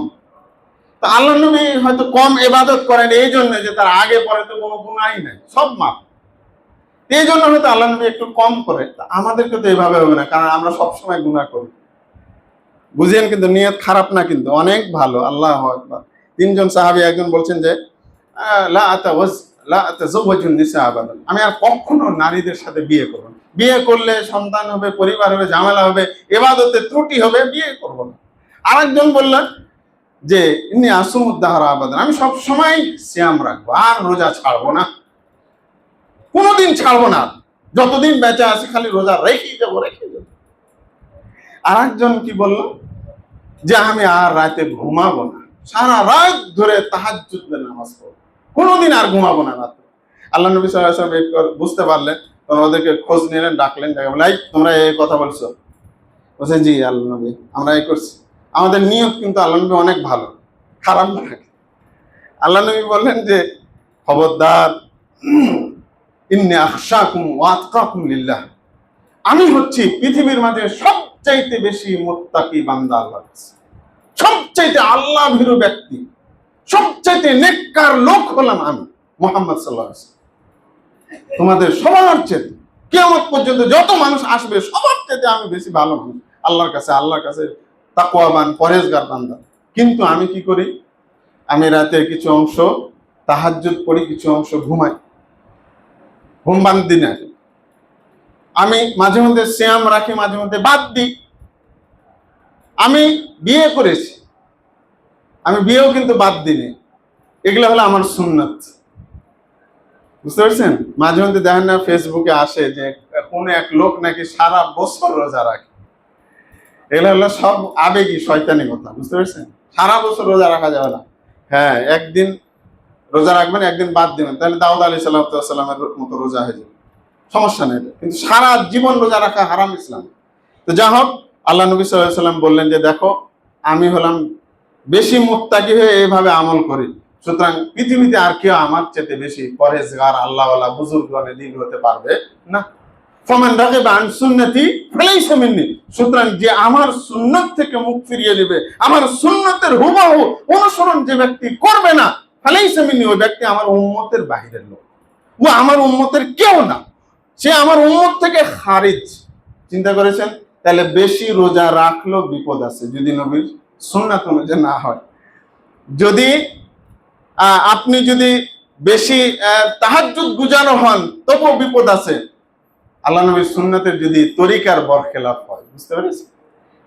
তো আল্লাহ নবী হয়তো কম ইবাদত করেন এই জন্য যে তার আগে পরে তো কোনো গুনাহই নাই, সব মাফ, এই জন্য হয়তো আল্লাহ নবী একটু কম করে। আমাদেরকে তো এইভাবে হবে না, কারণ আমরা সবসময় গুনাহ করি। বুঝেন? কিন্তু নিয়ত খারাপ না, কিন্তু অনেক ভালো। আল্লাহু আকবার। 3 জন সাহাবী একজন বলছেন যে লা আতাযাওয়াজুন নিসা আবাদান, আমি আর কখনো নারীদের সাথে বিয়ে করব না, বিয়ে করলে সন্তান হবে, পরিবার হবে, ঝামেলা হবে, ইবাদতে ত্রুটি হবে, বিয়ে করব না। আরেকজন বললেন যে ইন্নী আসুমুদ দাহরা আবাদান, আমি সব সময় সিয়াম রাখবো, আর রোজা ছাড়বো না, কোনোদিন ছাড়বো না। যতদিন বেঁচে আছি খালি রোজা রেখেই যাবো। আর একজন কি বলল যে আমি আর রাতে ঘুমাবো না, সারা রাত ধরে তাহাজ্জুদের নামাজ পড়বো, কোনোদিন আর ঘুমাবো না রাতে। আল্লাহ নবী সাল্লাল্লাহু আলাইহি ওয়াসাল্লাম বুঝতে পারলেন, তখন ওদেরকে খোঁজ নিলেন, ডাকলেন, বলে এই তোমরা এই কথা বলছো? বলছে জি আল্লাহ নবী, আমরা এই করছি। আমাদের নিয়ত কিন্তু আল্লাহ নবী অনেক ভালো, খারাপ না। আল্লাহ নবী বললেন যে খবরদার, ইন্নী আখশাকুম ওয়া আতকাকুম লিল্লাহ, আমি হচ্ছি পৃথিবীর মাঝে সবচাইতে বেশি মুত্তাকি বান্দা আল্লাহর কাছে, সবচাইতে আল্লাহ ভীরু ব্যক্তি, সবচাইতে নেককার লোক হলাম আমি মুহাম্মদ সাল্লাল্লাহু আলাইহি ওয়াসাল্লাম। তোমাদের সবার চেয়ে কিয়ামত পর্যন্ত যত মানুষ আসবে সবার চেয়ে আমি বেশি ভালো মানুষ আল্লাহর কাছে তাকওয়াবান পরহেজগার বান্দা। কিন্তু আমি কি করি? আমি রাতের কিছু অংশ তাহাজ্জুদ পড়ি, কিছু অংশ ঘুমাই, ঘুম বান্দি না। আমি মাঝে মধ্যে সিয়াম রাখি, মাঝে মধ্যে বাদ দিই। আমি বিয়ে করেছি, আমি বিয়েও কিন্তু বাদ দিইনি। এগুলো হলো আমার সুন্নাত, বুঝতে পারছেন? মাঝে মধ্যে দেখেন না ফেসবুকে আসে যে কোন এক লোক নাকি সারা বছর রোজা রাখে। এগুলো হলো সব আবেগী শয়তানি কথা, বুঝতে পারছেন? সারা বছর রোজা রাখা যাবে না। হ্যাঁ, একদিন রোজা রাখবেন, একদিন বাদ দিবেন, তাহলে দাউদ আলাইহিস সালামের মতো রোজা হয়ে যাবে, সমস্যা নেই। কিন্তু সারা জীবন রোজা রাখা হারাম ইসলাম। তো যা হোক, আল্লাহ নবী সাল্লাল্লাহু আলাইহি ওয়াসাল্লাম বললেন যে দেখো, আমি হলাম বেশি মুত্তাকি হয়ে এইভাবে আমল করি, সুতরাং পৃথিবীতে আর কেউ আমার চেয়ে বেশি পরহেজগার আল্লাহওয়ালা বুজুর্গনে দিন হতে পারবে না। ফামান রাগিবা আন সুন্নতি ফালাইসা মিন্নি, সুতরাং যে আমার সুন্নাত থেকে মুখ ফিরিয়ে নেবে, আমার সুন্নাতের হুবহু অনুসরণ যে ব্যক্তি করবে না, ফালাইসা মিন্নি, ওই ব্যক্তি আমার উম্মতের বাহিরের লোক, ও আমার উম্মতের কেউ না, সে আমার উম্মত থেকে খারিজ। চিন্তা করেছেন? তাহলে বেশি রোজা রাখলেও বিপদ আছে যদি নবীর সুন্নাত অনুযায়ী না হয়। যদি আপনি যদি বেশি তাহাজ্জুদ গুজারও হন তবুও বিপদ আছে, আল্লাহ নবীর সুন্নাতের যদি তরিকার বরখেলাপ হয়, বুঝতে পেরেছেন?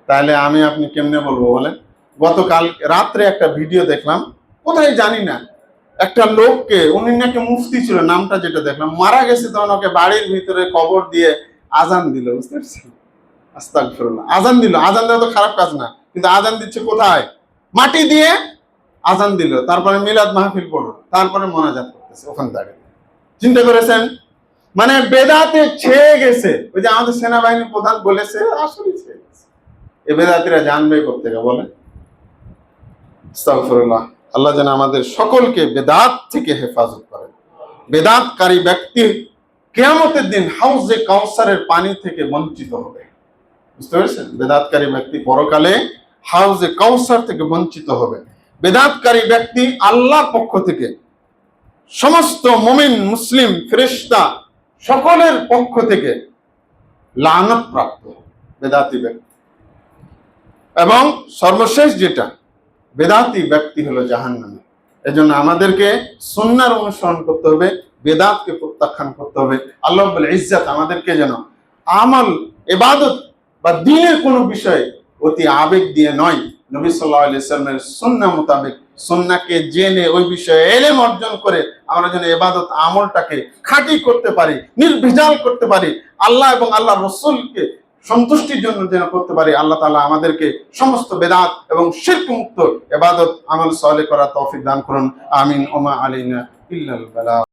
তাহলে আমি আপনি কেমনে বলবো বলেন? গতকাল রাত্রে একটা ভিডিও দেখলাম, কোথায় জানি না, একটা লোককে, উনি নাকি মুফতি ছিল, নামটা যেটা দেখলাম, মারা গেছে, তখন ওকে বাড়ির ভিতরে কবর দিয়ে আজান দিল, বুঝতে পারছেন? আস্তাগফিরুল্লাহ, আজান দিল। আজান দেওয়া তো খারাপ কাজ না, কিন্তু আজান দিচ্ছে কোথায়? মাটি দিয়ে আজান দিল, তারপরে মিলাদ মাহফিল পড়লো, তারপরে মোনাজাত করতেছে ওখান থেকে। চিন্তা করেছেন? মানে বেদাতে ছেয়ে গেছে। ওই যে আমাদের সেনাবাহিনীর প্রধান বলেছে, আসলে ছেয়ে গেছে। এই বেদাতিরা জানবে কোত্থেকে বলে? আস্তাগফিরুল্লাহ। আল্লাহ যেন আমাদের সকলকে বেদাত থেকে হেফাজত করেন। বেদাতকারী ব্যক্তি কিয়ামতের দিন হাউজে কাউসারের পানি থেকে বঞ্চিত হবে, বুঝতে পেরেছেন? বেদাতকারী ব্যক্তি পরকালে হাউজে কাউসার থেকে বঞ্চিত হবে। বেদাতকারী ব্যক্তি আল্লাহর পক্ষ থেকে সমস্ত মুমিন মুসলিম ফেরেশতা সকলের পক্ষ থেকে লানত প্রাপ্ত বেদাতি ব্যক্তি। এবং সর্বশেষ যেটা, বেদাতি ব্যক্তি হলো জাহান্নামী। এজন্য আমাদেরকে সুন্নাহর অনুসরণ করতে হবে, বেদাতকে প্রত্যাখ্যান করতে হবে। আল্লাহ রাব্বুল ইজ্জত আমাদেরকে যেন আমল, ইবাদত বা দ্বীনের কোনো বিষয়ে অতি আবেগ দিয়ে নয়, নবী সাল্লাল্লাহু আলাইহি ওয়াসাল্লামের সুন্নাহ মোতাবেক, সুন্নাহকে জেনে ওই বিষয়ে ইলম অর্জন করে আমরা যেন ইবাদত আমলটাকে খাঁটি করতে পারি, নির্ভেজাল করতে পারি, আল্লাহ এবং আল্লাহর রাসূলকে সন্তুষ্টির জন্য যেন করতে পারি। আল্লাহ তাআলা আমাদেরকে সমস্ত বেদাত এবং শিরক মুক্ত ইবাদত আমল সালেহ করার তৌফিক দান করুন। আমিন। ওমা আলাইনা ইল্লাল বালাগ।